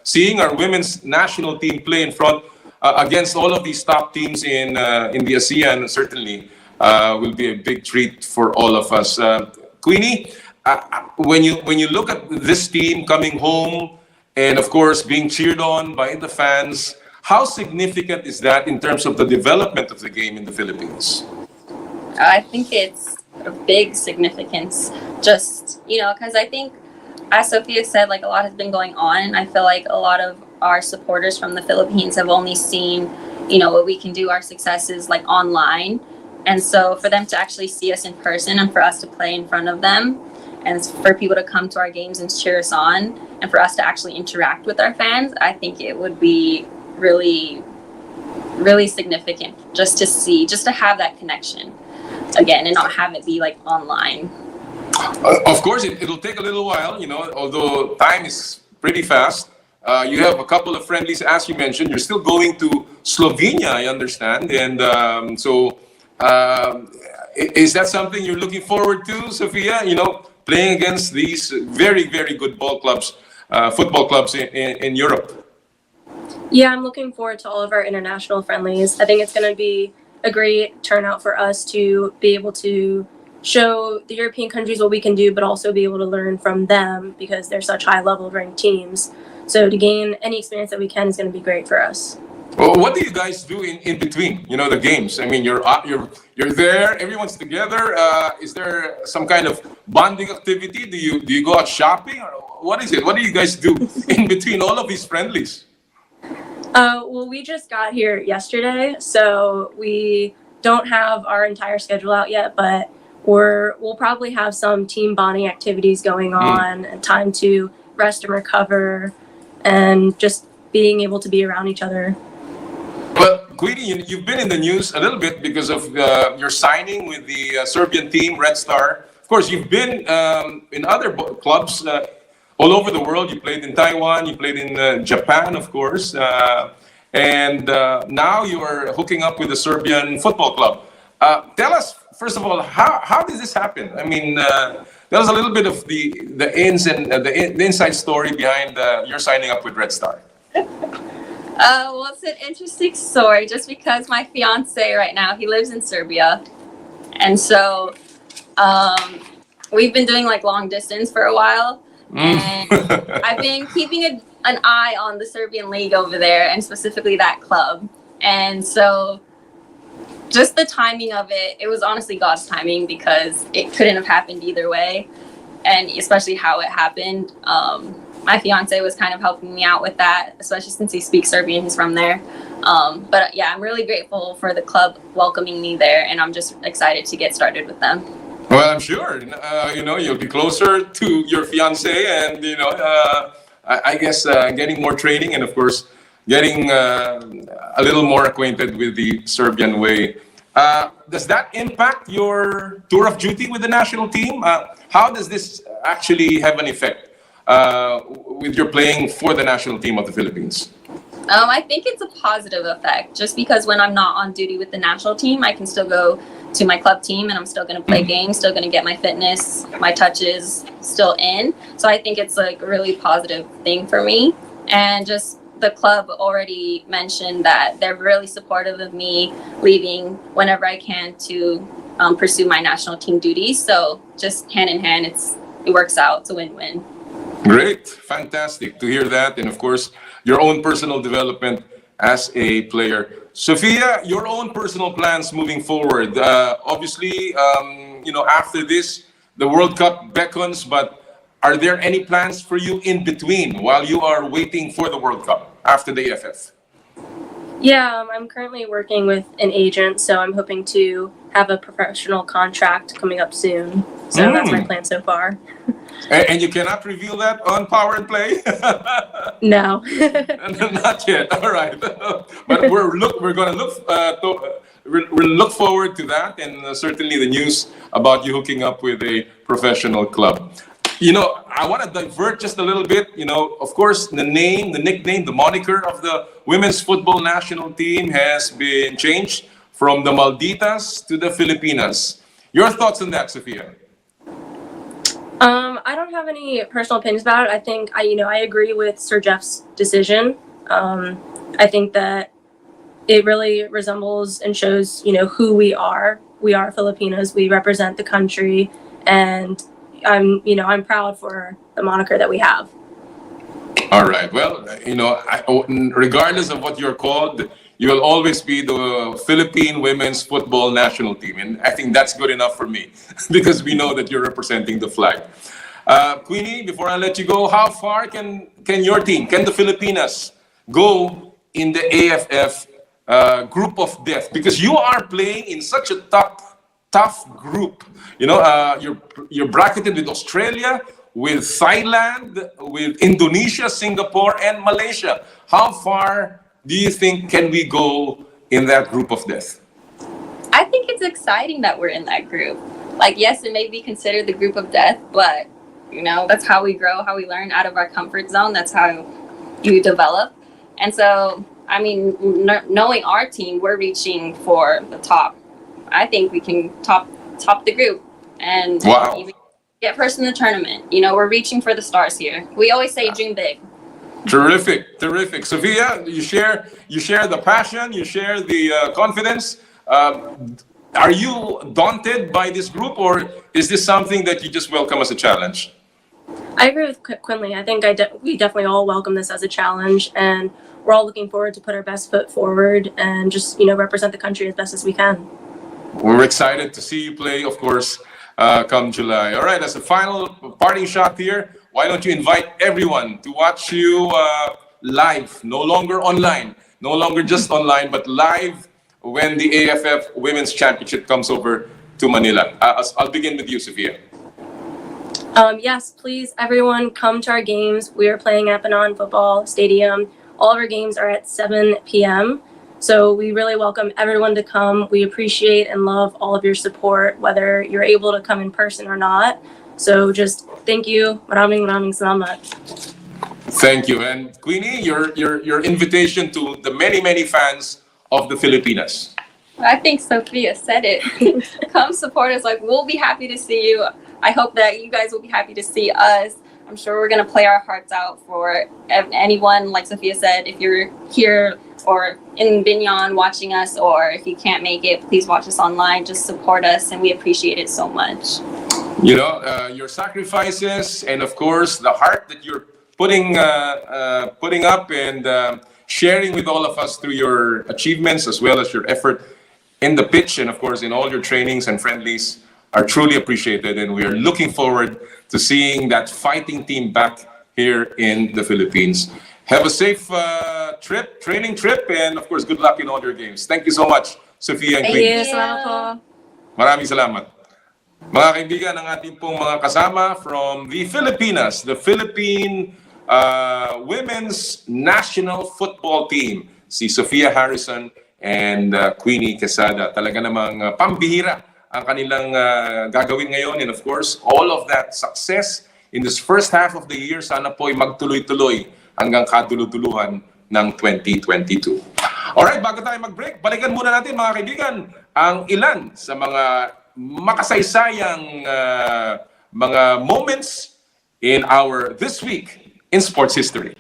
seeing our women's national team play in front against all of these top teams in the ASEAN certainly will be a big treat for all of us. Queenie, when you look at this team coming home and of course being cheered on by the fans, how significant is that in terms of the development of the game in the Philippines? I think it's a big significance, just, because I think, as Sophia said, a lot has been going on, and I feel like a lot of our supporters from the Philippines have only seen, what we can do, our successes, online. And so for them to actually see us in person and for us to play in front of them and for people to come to our games and cheer us on and for us to actually interact with our fans, I think it would be really, really significant just to have that connection again and not have it be online. Of course, it'll take a little while, although time is pretty fast. You have a couple of friendlies, as you mentioned. You're still going to Slovenia, I understand. And is that something you're looking forward to, Sofia? Playing against these very, very good football clubs in Europe. Yeah, I'm looking forward to all of our international friendlies. I think it's going to be a great turnout for us to be able to show the European countries what we can do, but also be able to learn from them because they're such high-level ranked teams. So to gain any experience that we can is going to be great for us. Well, what do you guys do in between, the games? I mean, you're there, everyone's together. Is there some kind of bonding activity? Do you go out shopping, or what is it? What do you guys do in between all of these friendlies? Well, we just got here yesterday, so we don't have our entire schedule out yet, but we'll probably have some team bonding activities going on and time to rest and recover and just being able to be around each other. Well, Queenie, you've been in the news a little bit because of your signing with the Serbian team, Red Star. Of course, you've been in other clubs all over the world. You played in Taiwan, you played in Japan, of course, and now you are hooking up with the Serbian football club. Tell us, first of all, how did this happen? I mean, tell us a little bit of the ins and the inside story behind your signing up with Red Star. Well, it's an interesting story just because my fiance right now, he lives in Serbia. And so we've been doing long distance for a while. And I've been keeping an eye on the Serbian league over there and specifically that club. And so just the timing of it was honestly God's timing because it couldn't have happened either way. and especially how it happened. My fiance was kind of helping me out with that, especially since he speaks Serbian. He's from there. But yeah, I'm really grateful for the club welcoming me there, and I'm just excited to get started with them. Well, I'm sure you'll be closer to your fiance, and I guess getting more training, and of course getting a little more acquainted with the Serbian way. Does that impact your tour of duty with the national team? How does this actually have an effect with your playing for the national team of the Philippines? I think it's a positive effect, just because when I'm not on duty with the national team, I can still go to my club team and I'm still going to play games, still going to get my fitness, my touches still in. So I think it's like a really positive thing for me. And just the club already mentioned that they're really supportive of me leaving whenever I can to pursue my national team duties. So just hand in hand, it works out. It's a win-win. Great, fantastic to hear that, and of course your own personal development as a player. Sofia, your own personal plans moving forward. Obviously, after this, the World Cup beckons, but are there any plans for you in between while you are waiting for the World Cup after the AFF? Yeah, I'm currently working with an agent, so I'm hoping to have a professional contract coming up soon. So that's my plan so far. And you cannot reveal that on Power and Play? No. Not yet. All right. But we're going to look forward to that, and certainly the news about you hooking up with a professional club. I want to divert just a little bit. Of course, the nickname, the moniker of the women's football national team has been changed from the Malditas to the Filipinas. Your thoughts on that, Sofia? I don't have any personal opinions about it. I think I agree with Sir Jeff's decision. I think that it really resembles and shows, who we are. We are Filipinas. We represent the country, and I'm proud for the moniker that we have. All right. Well, regardless of what you're called, you will always be the Philippine women's football national team. And I think that's good enough for me because we know that you're representing the flag. Queenie, before I let you go, how far can your team, can the Filipinas go in the AFF group of death? Because you are playing in such a tough group. You're bracketed with Australia, with Thailand, with Indonesia, Singapore, and Malaysia. How far do you think can we go in that group of death? I think it's exciting that we're in that group. Yes, it may be considered the group of death, but that's how we grow, how we learn out of our comfort zone. That's how you develop. And so, knowing our team, we're reaching for the top. I think we can top the group and even get first in the tournament. We're reaching for the stars here. We always say dream big. Terrific. Sofia, you share the passion, you share the confidence. Are you daunted by this group, or is this something that you just welcome as a challenge? I agree with Quinley. I think we definitely all welcome this as a challenge, and we're all looking forward to put our best foot forward and just represent the country as best as we can. We're excited to see you play, of course, come July. All right, as a final parting shot here, why don't you invite everyone to watch you live, no longer online, no longer just online, but live when the AFF Women's Championship comes over to Manila. I'll begin with you, Sofia. Yes, please, everyone, come to our games. We are playing at Banan Football Stadium. All of our games are at 7 p.m. So we really welcome everyone to come. We appreciate and love all of your support, whether you're able to come in person or not. So just thank you. Maraming salamat. Thank you. And Queenie, your invitation to the many fans of the Filipinas. I think Sofia said it. Come support us. We'll be happy to see you. I hope that you guys will be happy to see us. I'm sure we're going to play our hearts out for anyone, like Sofia said. If you're here or in Binyan watching us, or if you can't make it, please watch us online. Just support us, and we appreciate it so much. Your sacrifices and, of course, the heart that you're putting up and sharing with all of us through your achievements as well as your effort in the pitch and, of course, in all your trainings and friendlies are truly appreciated, and we are looking forward to seeing that fighting team back here in the Philippines. Have a safe training trip, and of course, good luck in all your games. Thank you so much, Sofia and Thank Quinley. you. Salamat po. Maraming salamat. Mga kaibigan, ang ating pong mga kasama from the Filipinas, the Philippine Women's National Football Team, si Sofia Harrison and Quinley Quezada. Talaga namang pambihira ang kanilang gagawin ngayon. And of course, all of that success in this first half of the year, sana po ay magtuloy-tuloy hanggang kaduluduluhan ng 2022. Alright, bago tayo mag-break, balikan muna natin mga kaibigan ang ilan sa mga makasaysayang mga moments in our This Week in Sports History.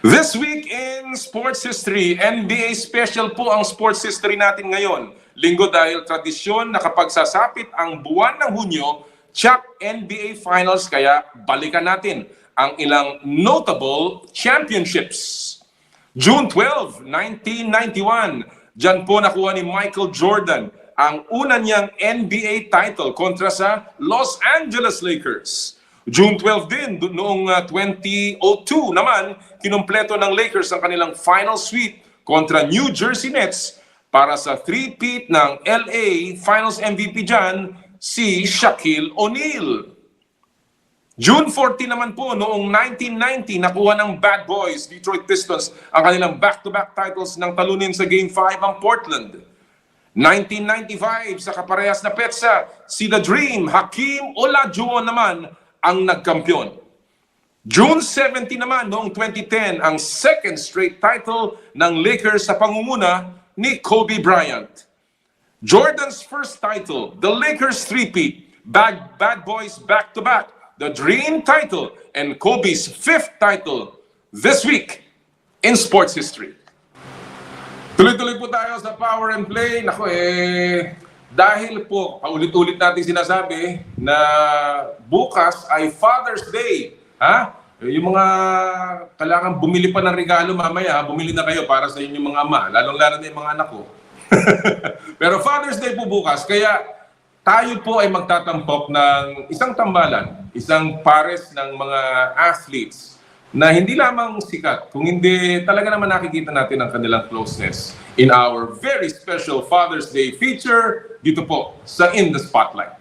This week in Sports History, NBA special po ang sports history natin ngayon. Linggo dahil tradisyon na kapag sasapit ang buwan ng Hunyo, tsak NBA Finals, kaya balikan natin ang ilang notable championships. June 12, 1991, dyan po nakuha ni Michael Jordan ang una niyang NBA title kontra sa Los Angeles Lakers. June 12 din, noong 2002 naman, kinumpleto ng Lakers ang kanilang final sweep kontra New Jersey Nets para sa three-peat ng LA Finals MVP dyan, si Shaquille O'Neal. June 14 naman po, noong 1990, nakuha ng Bad Boys, Detroit Pistons, ang kanilang back-to-back titles ng talunin sa Game 5 ang Portland. 1995, sa kaparehas na petsa, si The Dream, Hakeem Olajuwon naman, ang nagkampiyon. June 17 naman, noong 2010, ang second straight title ng Lakers sa pangunguna ni Kobe Bryant. Jordan's first title, the Lakers three-peat, Bad Boys back-to-back, the Dream title, and Kobe's fifth title this week in sports history. Tuloy-tuloy po tayo sa Power and Play. Nako dahil po, paulit-ulit natin sinasabi na bukas ay Father's Day. Ha? Yung mga kailangan bumili pa ng regalo mamaya, bumili na kayo para sa inyong mga ama, lalong-lalo na yung mga anak ko. Pero Father's Day po bukas, kaya tayo po ay magtatampok ng isang tambalan, isang pares ng mga athletes na hindi lamang sikat, kung hindi talaga naman nakikita natin ang kanilang closeness in our very special Father's Day feature dito po sa In the Spotlight.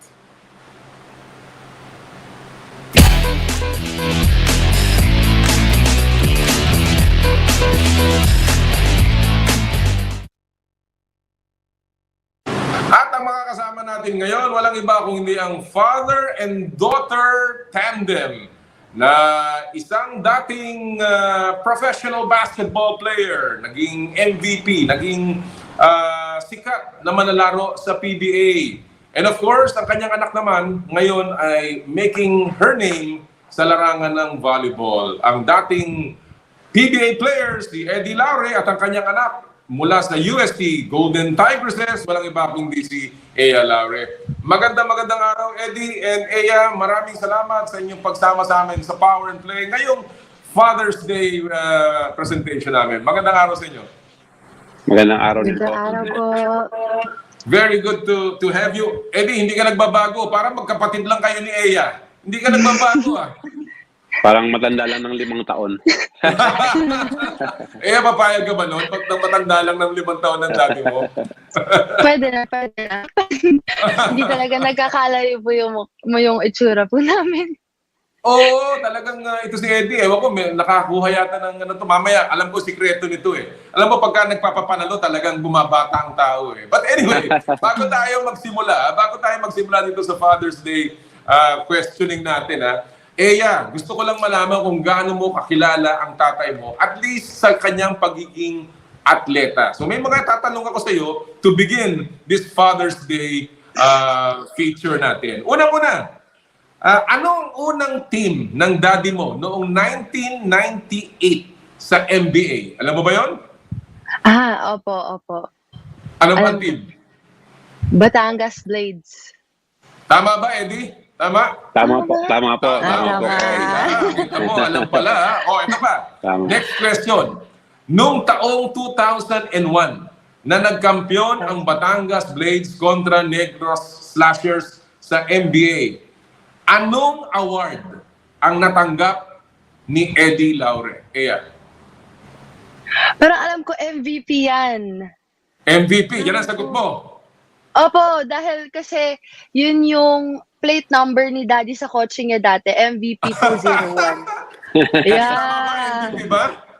At ang mga kasama natin ngayon, walang iba kung hindi ang father and daughter tandem na isang dating professional basketball player, naging MVP, naging sikat na manlalaro sa PBA. And of course, ang kanyang anak naman ngayon ay making her name sa larangan ng volleyball. Ang dating PBA player, si Eya Laure, at ang kanyang anak mula sa UST Golden Tigresses, walang iba kundi si Eya Laure. Magandang araw, Eddie and Eya. Maraming salamat sa inyong pagsama sa amin sa Power and Play ngayong Father's Day presentation namin. Magandang araw sa inyo. Magandang araw din po. Magandang araw po. Very good to have you. Eddie, hindi ka nagbabago. Parang magkapatid lang kayo ni Eya. Hindi ka nagbabago Parang matanda lang ng 5 taon. Papayag ka ba noon? Pag matanda lang ng 5 taon ng dati mo? Pwede na. Hindi talaga nagkakalayo po yung itsura po namin. Oo, talagang ito si Eddie. Ewan ko, nakakuha yata ng ano to. Mamaya, alam ko sikreto nito Alam mo, pagka nagpapapanalo, talagang bumabata ang tao But anyway, bago tayo magsimula dito sa Father's Day questioning natin Eya, gusto ko lang malaman kung gaano mo kakilala ang tatay mo, at least sa kanyang pagiging atleta. So may mga tatanong ako sa iyo to begin this Father's Day feature natin. Unang-una, anong unang team ng daddy mo noong 1998 sa NBA? Alam mo ba yon? Opo. Ano ba ang team? Batangas Blades. Tama ba, Eddie? Tama? Tama po. Kita mo, alam pala. Ito pa. Tama. Next question. Noong taong 2001 na nagkampiyon ang Batangas Blades kontra Negros Slashers sa NBA, anong award ang natanggap ni Eya Laure? Eya. Pero alam ko MVP yan. MVP, yan ang sagot mo. Opo, dahil kasi yun yung plate number ni Daddy sa kotse niya dati, MVP 201. Yeah. MVP ba?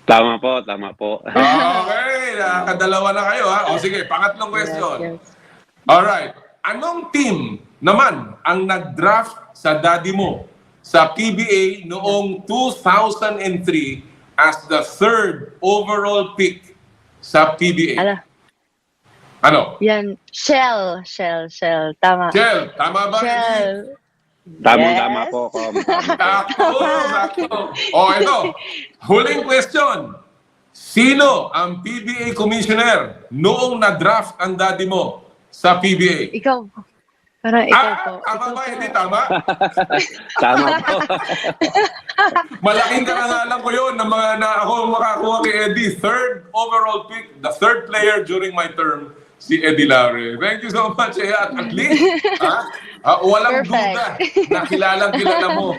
Tama po, tama po. Okay, nakadalawa na kayo ha. O sige, pangatlong question. Alright, anong team naman ang nag-draft sa daddy mo sa PBA noong 2003 as the third overall pick sa PBA? Ano? Yan, Shell. Tama. Shell, tama ba? Shell. Tama po. Sakto. O ito, huling question. Sino ang PBA commissioner noong na-draft ang daddy mo sa PBA? Ikaw. Parang ikaw po. Tama ba? Hindi tama? Tama po. Malaking karangalan ko yun na mga na ako makakuha kay Eddie. Third overall pick, the third player during my term, si Eya Laure. Thank you so much, Eya. At least, walang duda na kilala mo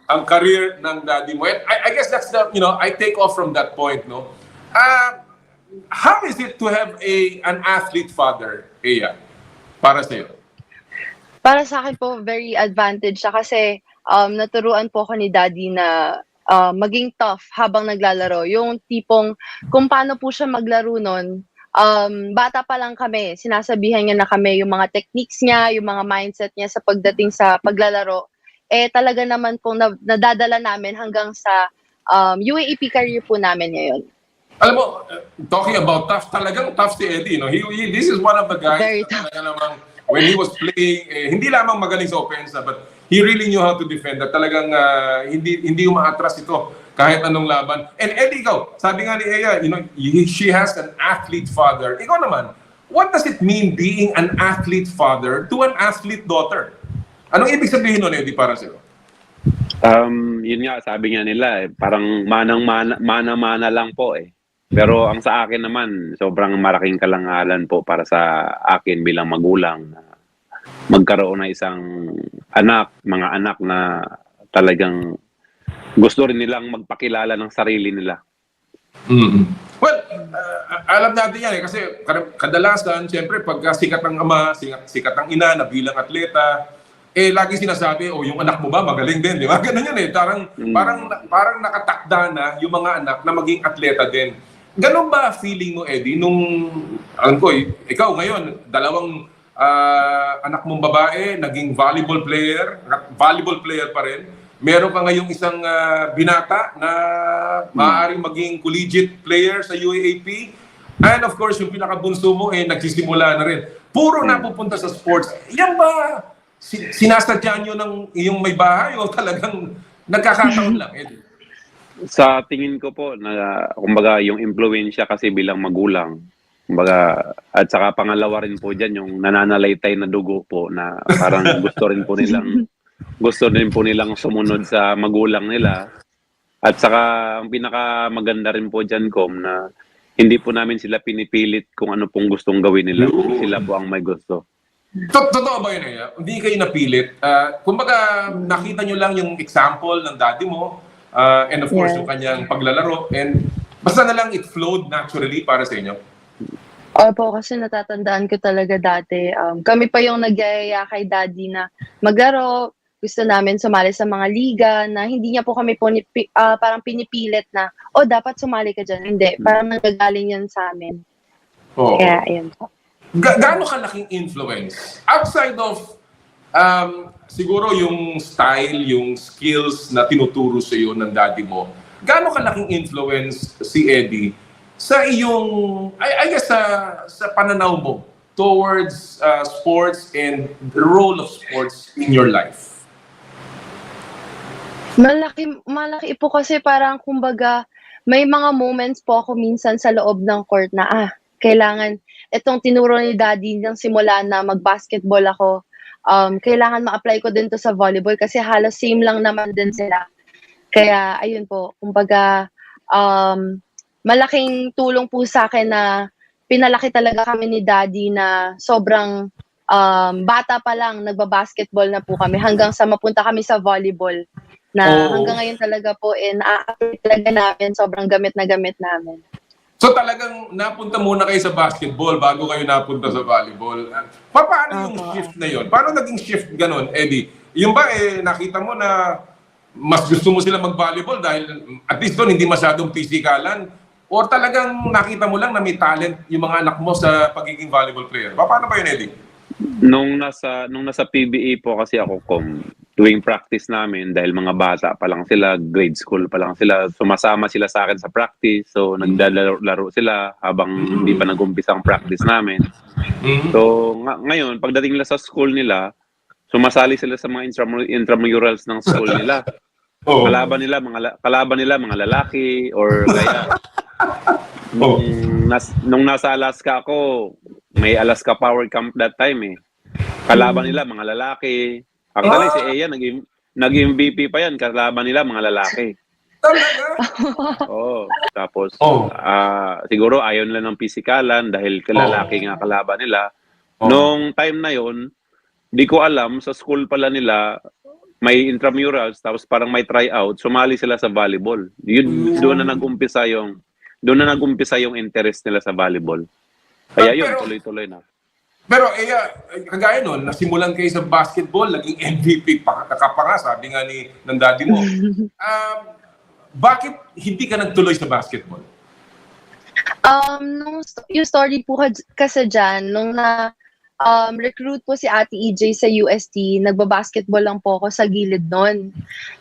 ang career ng daddy mo. And I guess that's the, I take off from that point, no? How is it to have an athlete father, Eya, para sa'yo? Para sa akin po, very advantage siya kasi naturuan po ako ni Daddy na maging tough habang naglalaro. Yung tipong kung paano po siya maglaro nun, bata pa lang kami, sinasabihan niya na kami yung mga techniques niya, yung mga mindset niya sa pagdating sa paglalaro. Talaga naman po nadadala namin hanggang sa UAAP career po namin ngayon. Alam mo, talking about tough, talagang tough si Eddie. No? This is one of the guys Very na namang, when he was playing, hindi lamang magaling sa offense, but he really knew how to defend. At talagang hindi umaatras ito kahit anong laban. And Eddie, ikaw, sabi nga ni Eya, she has an athlete father. Ikaw naman, what does it mean being an athlete father to an athlete daughter? Anong ibig sabihin nun, Eddie, para sa'yo? Yun nga, sabi nga nila, parang mana-mana lang po eh. Pero ang sa akin naman, sobrang malaking kalangalan po para sa akin bilang magulang na magkaroon ng isang mga anak na talagang gusto rin nilang magpakilala ng sarili nila. Mm-hmm. Well, alam natin yan kasi kadalasan, siyempre, pag sikat ang ama, sikat ang ina na bilang atleta, lagi sinasabi, yung anak mo ba magaling din, di ba? Ganun yan parang nakatakda na yung mga anak na maging atleta din. Ganun ba feeling mo, Eddie, nung, alam ko, ikaw ngayon, dalawang anak mong babae, naging volleyball player pa rin. Meron ka ngayong isang binata na maaaring maging collegiate player sa UAAP. And of course, yung pinakabunso mo, nagsisimula na rin. Puro napupunta sa sports. Yan ba, sinasadya nyo ng iyong may bahay o talagang nagkakataon lang, Eddie? Sa tingin ko po na kumbaga yung impluwensya kasi bilang magulang, kumbaga, at saka pangalawa rin po diyan yung nananalaytay na dugo po na parang gusto rin po nilang sumunod sa magulang nila. At saka ang pinakamaganda rin po diyan na hindi po namin sila pinipilit kung ano pong gustong gawin nila, sila po ang may gusto. Totoo ba yun, Eya? Hindi kayo napilit. Kumbaga, nakita nyo lang yung example ng daddy mo, and of course, yung kanyang paglalaro. And basta na lang it flowed naturally para sa inyo. Opo, kasi natatandaan ko talaga dati. Kami pa yung nagyayaya kay Daddy na maglaro. Gusto namin sumali sa mga liga na hindi niya po kami parang pinipilit na, dapat sumali ka dyan. Hindi, parang nagagaling yan sa amin. Oo. Kaya, ayun po. Gaano kalaking influence? Outside of siguro yung style, yung skills na tinuturo sa iyo ng daddy mo, gaano kalaking influence si Eddie sa iyong, I guess, sa pananaw mo towards sports and the role of sports in your life? Malaki po kasi parang kumbaga, may mga moments po ako minsan sa loob ng court na, kailangan, itong tinuro ni Daddy nang simula na mag-basketball ako, kailangan ma-apply ko din to sa volleyball kasi halos same lang naman din sila. Kaya, ayun po, kumbaga, malaking tulong po sa akin na pinalaki talaga kami ni Daddy na sobrang bata pa lang, nagba-basketball na po kami hanggang sa mapunta kami sa volleyball na hanggang ngayon talaga po na-appreciate talaga namin, sobrang gamit na gamit namin. So talagang napunta muna kayo sa basketball bago kayo napunta sa volleyball. Paano yung shift na yon? Paano naging shift ganon, Eddie? Yung ba nakita mo na mas gusto mo sila mag-volleyball dahil at least doon hindi masyadong pisikalan? Or talagang nakita mo lang na may talent yung mga anak mo sa pagiging volleyball player? Paano ba yun, Eddie? Nung nasa PBA po kasi ako, tuwing practice namin, dahil mga bata pa lang sila, grade school pa lang sila, sumasama sila sa akin sa practice. So, naglalaro sila habang hindi pa nag-umpisa ang practice namin. So, ngayon, pagdating nila sa school nila, sumasali sila sa mga intramurals ng school nila. Kalaban nila mga lalaki or kaya nung nasa Alaska ako, may Alaska Power Camp that time Kalaban nila mga lalaki. Actually si Eya nag-MVP pa yan, kalaban nila mga lalaki. Talaga? Tapos siguro ayaw nila ng pisikalan dahil lalaki nga kalaban nila. Nung time na yon, di ko alam, sa school pala nila may intramurals, tapos parang may tryout, sumali sila sa volleyball. Doon na nag-umpisa yung interest nila sa volleyball. Kaya yun, tuloy-tuloy na. Pero kagaya nun, nasimulan kayo sa basketball, naging MVP pa nga, sabi nga ng daddy mo. Bakit hindi ka nagtuloy sa basketball? Yung story po kasi dyan, nung recruit po si Ate EJ sa UST, nagbabasketball lang po ako sa gilid nun.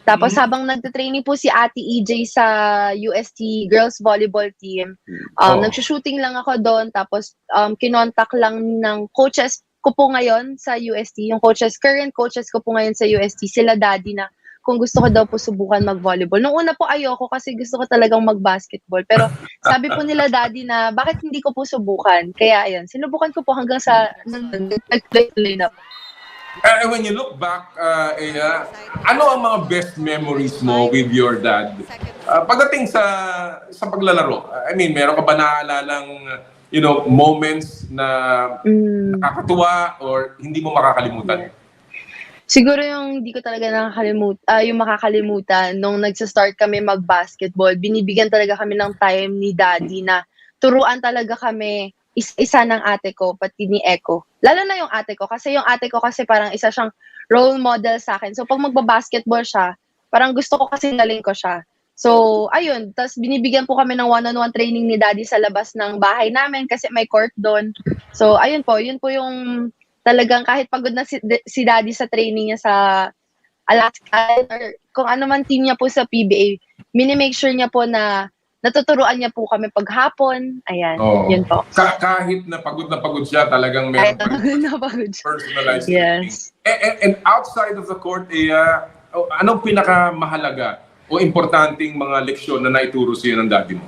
Tapos habang nagte-training po si Ate EJ sa UST girls volleyball team, nagsushooting lang ako doon. Tapos kinontak lang ng coaches ko po ngayon sa UST, yung current coaches ko po ngayon sa UST, sila Daddy na kung gusto ko daw po subukan mag-volleyball. Nung una po ayoko kasi gusto ko talagang mag-basketball. Pero sabi po nila Daddy na bakit hindi ko po subukan? Kaya ayun, sinubukan ko po hanggang sa nag-play na po. When you look back, Eya, ano ang mga best memories mo with your dad? Pagdating sa paglalaro, I mean, meron ka ba naalalang moments na nakakatuwa or hindi mo makakalimutan? Siguro yung hindi ko talaga yung makakalimutan nung nagsa-start kami mag-basketball, binibigyan talaga kami ng time ni Daddy na turuan talaga kami isa ng ate ko, pati ni Eko. Lalo na yung ate ko kasi parang isa siyang role model sa akin. So pag magba-basketball siya, parang gusto ko kasi galing ko siya. So ayun, tas binibigyan po kami ng one-on-one training ni Daddy sa labas ng bahay namin kasi may court doon. So ayun po, yun po yung talagang kahit pagod na si Daddy sa training niya sa Alaska or kung ano man team niya po sa PBA, mini-make sure niya po na natuturuan niya po kami paghapon. Ayan, yun po. Kahit na pagod siya, talagang meron personalized training. And outside of the court, anong pinakamahalaga o importanteng mga leksyon na naituro siya ng daddy mo?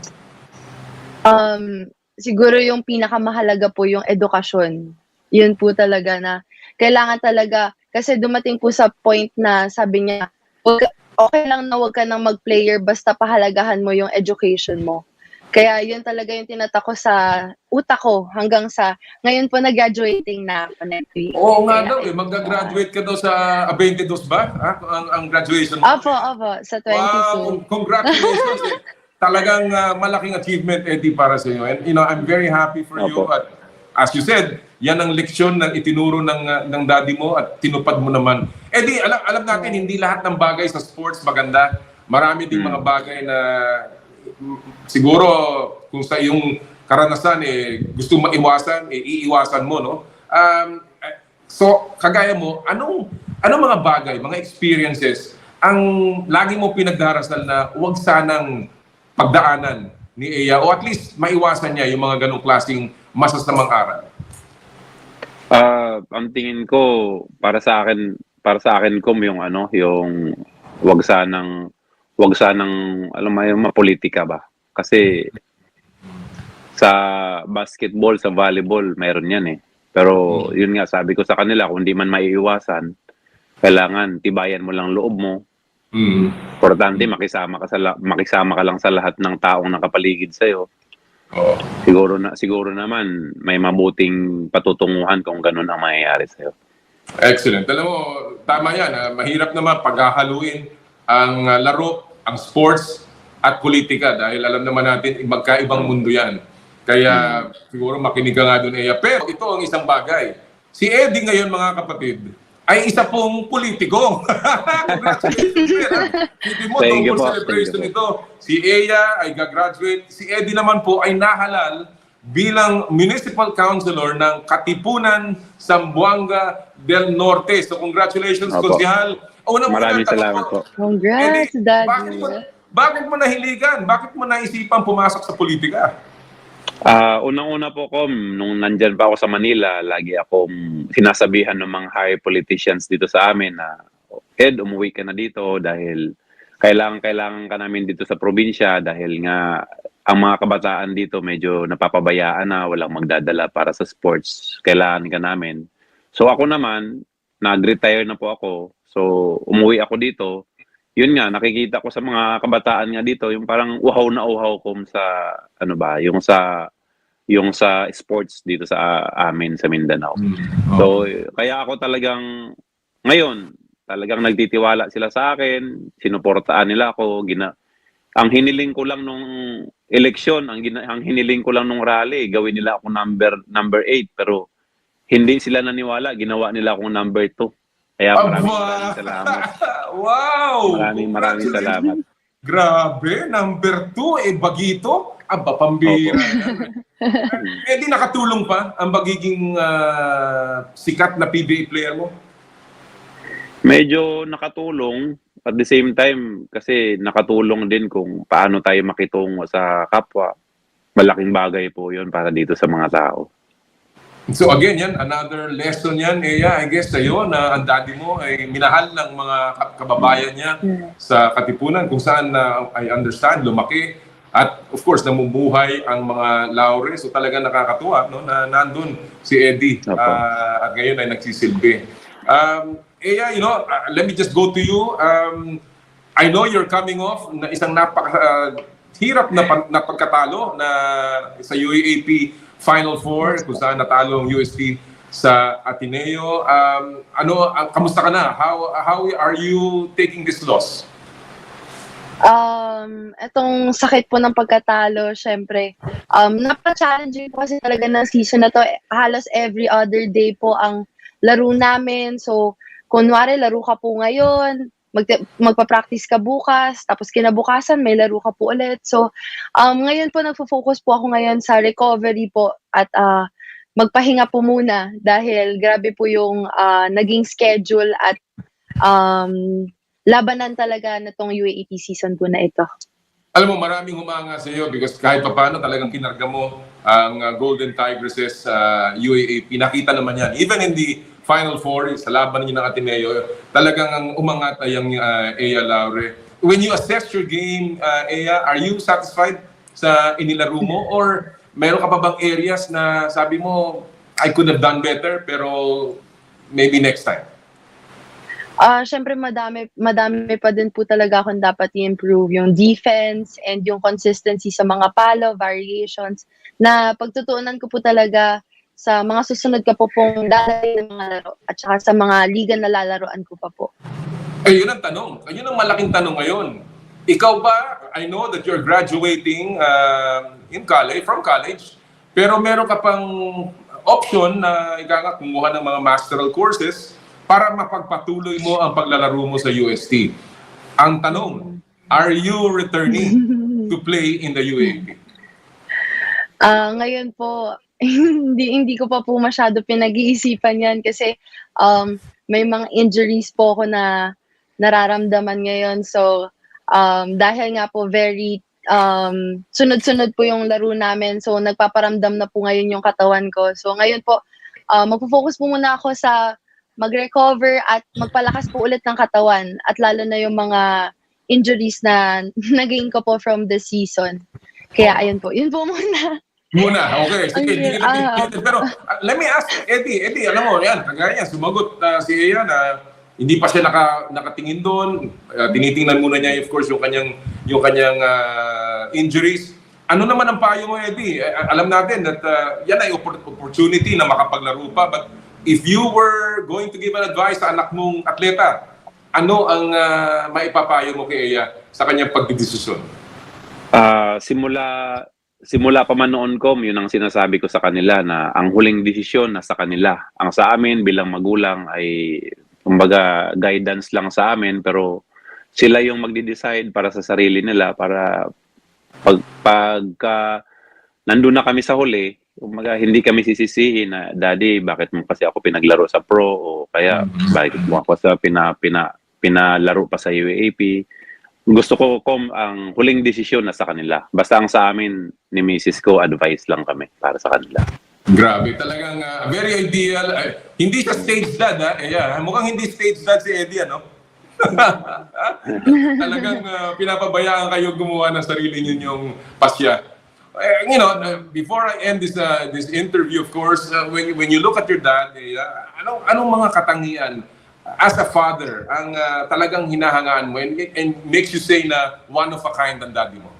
Siguro yung pinakamahalaga po yung edukasyon. Yun po talaga na kailangan talaga, kasi dumating po sa point na sabi niya, okay lang na wag ka nang mag-player basta pahalagahan mo yung education mo. Kaya yun talaga yung tinatak ko sa utak ko hanggang sa ngayon po nag-graduating na ako next week. Oo nga daw mag-graduate ka daw sa 22 ba? Ang graduation mo? Opo, sa 22. Wow, congratulations. Talagang malaking achievement, Eddie, para sa iyo. And I'm very happy for you. At as you said, yan ang leksyon na itinuro ng daddy mo at tinupad mo naman. Eddie, alam natin, hindi lahat ng bagay sa sports maganda. Marami ding mga bagay na siguro kung sa iyong karanasan gusto maiwasan, iiwasan mo, no? So, kagaya mo, anong mga bagay, mga experiences ang lagi mo pinagdarasal na huwag sanang pagdaanan ni Eya o at least maiwasan niya yung mga ganong klaseng masasamang aral? Ang tingin ko para sa akin yung wag sanang alam mo yung mapolitika ba, kasi sa basketball, sa volleyball mayroon yan pero yun nga sabi ko sa kanila, kung di man maiiwasan, kailangan tibayan mo lang loob mo, Importante makisama ka lang sa lahat ng taong nakapaligid sa iyo. Oo. Siguro naman may mabuting patutunguhan kung ganun ang mangyayari sa iyo. Excellent. Alam mo, tama yan. Mahirap naman paghahaluin ang laro, ang sports at politika dahil alam naman natin magkaibang mundo yan. Kaya siguro makinig ka nga doon, Eya. Pero ito ang isang bagay. Si Eddie ngayon, mga kapatid, ay isa pong politiko. Congratulations. Hindi mo, Thank you tungkol po. celebration Thank you nito. Si Eya ay gagraduate. Si Eddie naman po ay nahalal bilang municipal councilor ng Katipunan, Zamboanga del Norte. So congratulations, Opo. Konsehal. Maraming salamat po. Congrats, Eddie, Daddy. bakit mo nahiligan? Bakit mo naisipan pumasok sa politika? Unang-una po ko, nung nandyan pa ako sa Manila, lagi akong sinasabihan ng mga high politicians dito sa amin na, Ed, umuwi ka na dito dahil kailangan ka namin dito sa probinsya dahil nga ang mga kabataan dito medyo napapabayaan na, walang magdadala para sa sports. Kailangan ka namin. So ako naman, nag-retire na po ako. So umuwi ako dito. Yun nga, nakikita ko sa mga kabataan nga dito, yung parang uhaw na uhaw ko sa, yung sa sports dito sa amin sa Mindanao. So, kaya ako talagang, ngayon, talagang nagtitiwala sila sa akin, sinuportaan nila ako, ang hiniling ko lang nung eleksyon, ang hiniling ko lang nung rally, gawin nila ako number 8, pero hindi sila naniwala, ginawa nila akong number 2. Kaya maraming salamat. Wow! Maraming salamat. Grabe, number 2, bagito. Aba, pambira. Di nakatulong pa ang magiging sikat na PBA player mo? Medyo nakatulong. At the same time, kasi nakatulong din kung paano tayo makitungo sa kapwa. Malaking bagay po yun para dito sa mga tao. So again, yan, another lesson yan, Eya, I guess sa'yo na ang daddy mo ay minahal ng mga kababayan niya sa Katipunan kung saan I understand, lumaki at of course namumuhay ang mga Laure. So talaga nakakatuwa no, na nandun si Eddie at ngayon ay nagsisilbi. Eya, let me just go to you. I know you're coming off na isang hirap na pagkatalo na sa UAAP Final Four, kung saan natalo ang UST sa Ateneo. Kamusta ka na? How are you taking this loss? Itong sakit po ng pagkatalo, syempre, napaka-challenging po kasi talaga ng season na to. Halos every other day po ang laro namin. So, kunwari, laro ka po ngayon, magpa-practice ka bukas, tapos kinabukasan may laro ka po ulit. So, ngayon po nagfo-focus po ako ngayon sa recovery po at magpahinga po muna dahil grabe po yung naging schedule at labanan talaga na tong UAAP season po na ito. Alam mo, maraming humanga sa iyo because kahit paano talagang kinarga mo ang Golden Tigresses sa UAAP. Nakita naman yan. Even in the Final Four, sa laban niyo ng Ateneo, talagang ang umangat ay ang Eya Laure. When you assess your game, Eya, are you satisfied sa inilaro mo? Or meron ka pa bang areas na sabi mo, I could have done better, pero maybe next time? Syempre madami pa din po talaga akong dapat i-improve. Yung defense and yung consistency sa mga palo, variations, na pagtutuunan ko po talaga sa mga susunod ka po pong dadating ng mga laro at saka sa mga liga na lalaroan ko pa po. Ayun ang tanong. Ayun ang malaking tanong ngayon. Ikaw ba, I know that you're graduating from college, pero meron ka pang option na kumuha ng mga masteral courses para mapagpatuloy mo ang paglalaro mo sa UST. Ang tanong, are you returning to play in the UAP? Ngayon po, hindi ko pa po masyado pinag-iisipan yan kasi may mga injuries po ako na nararamdaman ngayon. So, dahil nga po very sunod-sunod po yung laro namin. So, nagpaparamdam na po ngayon yung katawan ko. So, ngayon po, magpo-focus po muna ako sa mag-recover at magpalakas po ulit ng katawan at lalo na yung mga injuries na nagain ko po from the season. Kaya ayun po, yun po muna. Okay. Sige, pero let me ask, Eddie, alam mo, yan, kagaya niya, sumagot si Eya na hindi pa siya nakatingin doon. Tinitingnan muna niya, of course, yung kanyang injuries. Ano naman ang payo mo, Eddie? Alam natin that yan ay opportunity na makapaglaro pa. But if you were going to give an advice sa anak mong atleta, ano ang maipapayo mo kay Eya sa kanyang pagdidesisyon? Simula pa man noon ko, yun ang sinasabi ko sa kanila na ang huling desisyon nasa kanila. Ang sa amin bilang magulang ay kumbaga guidance lang sa amin, pero sila yung magde-decide para sa sarili nila, para pagka nandun na kami sa huli, kumbaga hindi kami sisisihin na, Daddy, bakit mo kasi ako pinaglaro sa pro, o kaya bakit mo ako sa pinalaro pa sa UAAP. Gusto ko ang huling desisyon na sa kanila. Basta ang sa amin ni Mrs. ko, advice lang kami para sa kanila. Grabe, talagang very ideal. Hindi siya stage dad, ha? Mukhang hindi stage dad si Eddie, ano? Talagang pinapabayaan kayo gumawa ng sarili ninyong pasya. You know, before I end this interview, of course, when you look at your dad, anong mga katangian as a father ang talagang hinahangaan mo and makes you say na one of a kind ang daddy mo?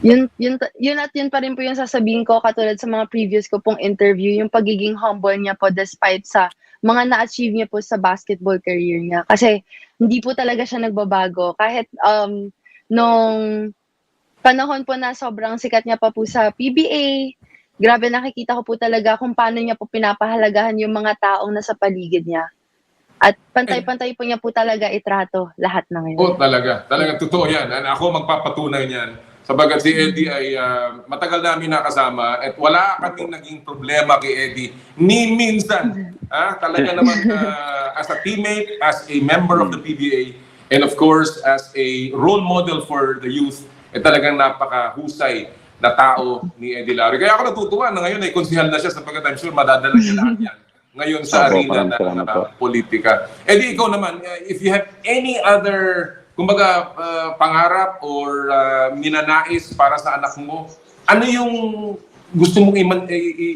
Yun pa rin po yung sasabihin ko, katulad sa mga previous ko pong interview, yung pagiging humble niya po despite sa mga na-achieve niya po sa basketball career niya. Kasi hindi po talaga siya nagbabago. Kahit nung panahon po na sobrang sikat niya pa po sa PBA, grabe, nakikita ko po talaga kung paano niya po pinapahalagahan yung mga taong nasa paligid niya. At pantay-pantay po niya po talaga itrato lahat na ngayon. Oh, talaga. Talagang totoo yan. Ako magpapatunay niyan. Sabagat si Eddie ay matagal namin nakasama at wala kaming naging problema kay Eddie ni minsan. Talaga naman as a teammate, as a member of the PBA, and of course as a role model for the youth, talagang napakahusay na tao ni Eya Laure. Kaya ako natutuwa na ngayon ay konsihal na siya, sapagkat I'm sure madadala niya lahat yan ngayon sa arena ng politika. Eddie, ikaw naman, if you have any other kumbaga pangarap or ninanais para sa anak mo, ano yung gusto mong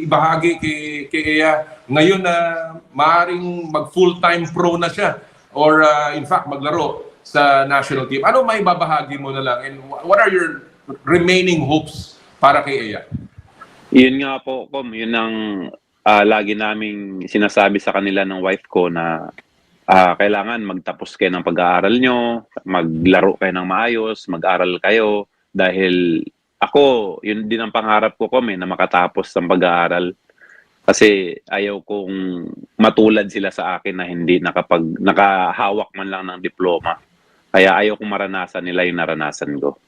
ibahagi kay Eya ngayon na maaaring mag full-time pro na siya or in fact maglaro sa national team? Ano may babahagi mo na lang and what are your remaining hopes para kay Eya? Yun nga po, yun ang lagi naming sinasabi sa kanila ng wife ko na kailangan magtapos kayo ng pag-aaral nyo, maglaro kayo ng maayos, mag-aral kayo, dahil ako, yun din ang pangarap ko na makatapos ng pag-aaral. Kasi ayaw kong matulad sila sa akin na hindi nakahawak man lang ng diploma. Kaya ayaw kong maranasan nila yung naranasan ko.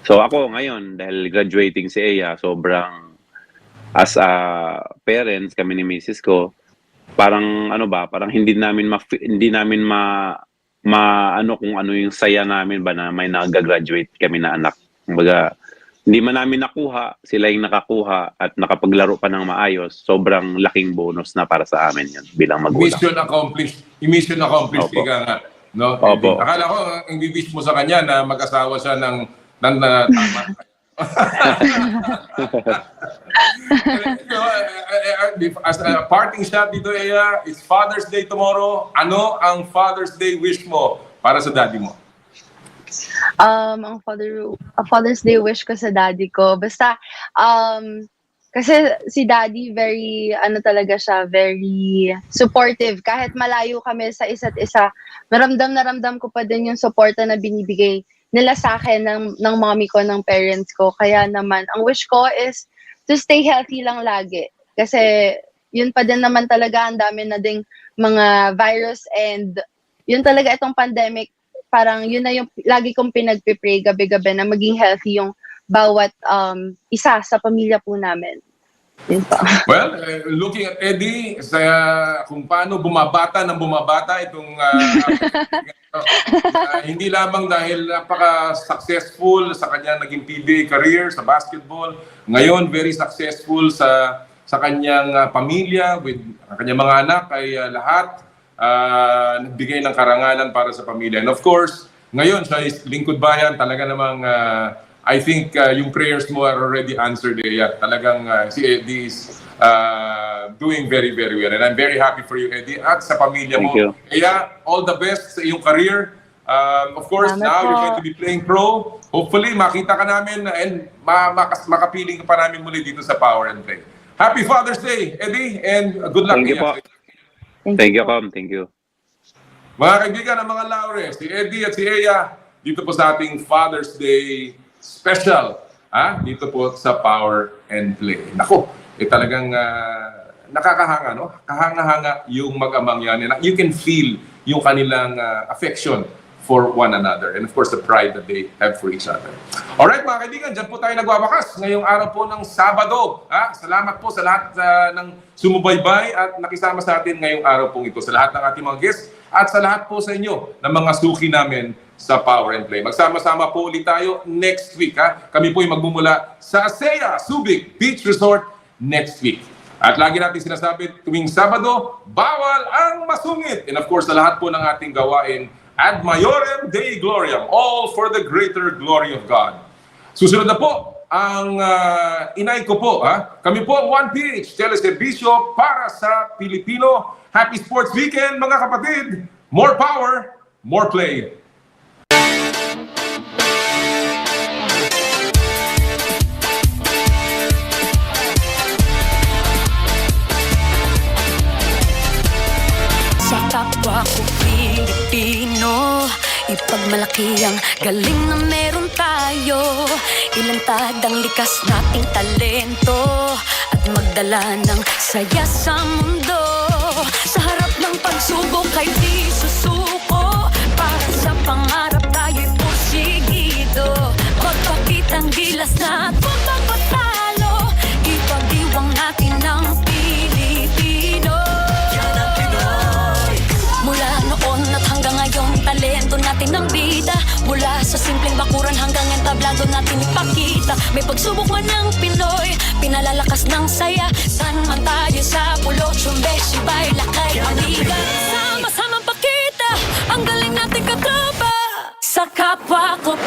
So ako ngayon, dahil graduating si Eya, sobrang as a parents, kami ni Mrs. ko, parang parang hindi namin ano kung ano yung saya namin ba na may nag-graduate kami na anak. Kumbaga, hindi man namin nakuha, sila yung nakakuha at nakapaglaro pa ng maayos. Sobrang laking bonus na para sa amin yun bilang magulang. Mission accomplished. Mission accomplished, ika nga. No? Opo. Akala ko, ang wish mo sa kanya na mag-asawa siya ng tama. As a parting shot dito, Eya, it's Father's Day tomorrow. Ano ang Father's Day wish mo para sa daddy mo? Ang Father's Day wish ko sa daddy ko, basta kasi si daddy very talaga siya, very supportive. Kahit malayo kami sa isa't isa, naramdam ko pa din yung suporta na binibigay nila sa akin ng mommy ko, ng parents ko. Kaya naman, ang wish ko is to stay healthy lang lagi. Kasi yun pa din naman talaga, ang dami na ding mga virus, and yun talaga itong pandemic, parang yun na yung lagi kong pinagpipray gabi-gabi na maging healthy yung bawat isa sa pamilya po namin. Well, looking at Eddie, kung paano bumabata itong hindi lamang dahil napaka-successful sa kanyang naging PBA career sa basketball, ngayon very successful sa kanyang pamilya with kanyang mga anak, ay lahat nagbigay ng karangalan para sa pamilya. And of course, ngayon siya is lingkod bayan, talaga namang I think yung prayers mo are already answered. Talagang si Eddie is doing very, very well. And I'm very happy for you, Eddie, at sa pamilya mo. Thank you. Eya, all the best sa iyong career. Of course, Salamat now po. you're going to be playing pro. Hopefully, makita ka namin and makapiling ka pa namin muli dito sa Power and Play. Happy Father's Day, Eddie, and good luck. Thank you po. Thank you, Com. Thank you. Mga kaibigan ng mga Laure, si Eddie at si Eya, dito po sa ating Father's Day special. Dito po sa Power and Play. Nako, talagang nakakahanga, no? Kahanga-hanga yung mag-amang yan. And you can feel yung kanilang affection for one another. And of course, the pride that they have for each other. Alright, mga kaibigan, dyan po tayo nagwawakas ngayong araw po ng Sabado. Salamat po sa lahat ng sumubaybay at nakisama sa atin ngayong araw po ito. Sa lahat ng ating mga guests at sa lahat po sa inyo ng mga suki namin sa Power and Play. Magsama-sama po ulit tayo next week. Kami po ay magmumula sa Aseya Subic Beach Resort next week. At lagi natin sinasabi, tuwing Sabado, bawal ang masungit. And of course, sa lahat po ng ating gawain, ad maiorem Dei gloriam, all for the greater glory of God. Susunod na po ang inay ko po. Kami po ang 1PH teleserbisyo para sa Pilipino. Happy Sports Weekend, mga kapatid! More power, more play. Sa kapwa ko Pilipino, ipagmalaki ang galing na meron tayo. Ilantad ang likas nating talento at magdala ng saya sa mundo. Sa harap ng pagsubok ay di susuko. Para sa pangarap tayo'y porsigido. Magpakitang gilas na at huwag magpatalo. Ipag-iwang natin ang Pilipino. Mula noon at hanggang ngayon, talento natin ang bida. Mula sa simpleng bakuran hanggang entablado natin ipakita. May pagsubok man ng Pinoy, pinalalakas ng saya. San man tayo sa pulo, Syembre, Sibay, Lakay, Maniga. Sama-samang pakita ang galing nating katropa. Sa kapwa ko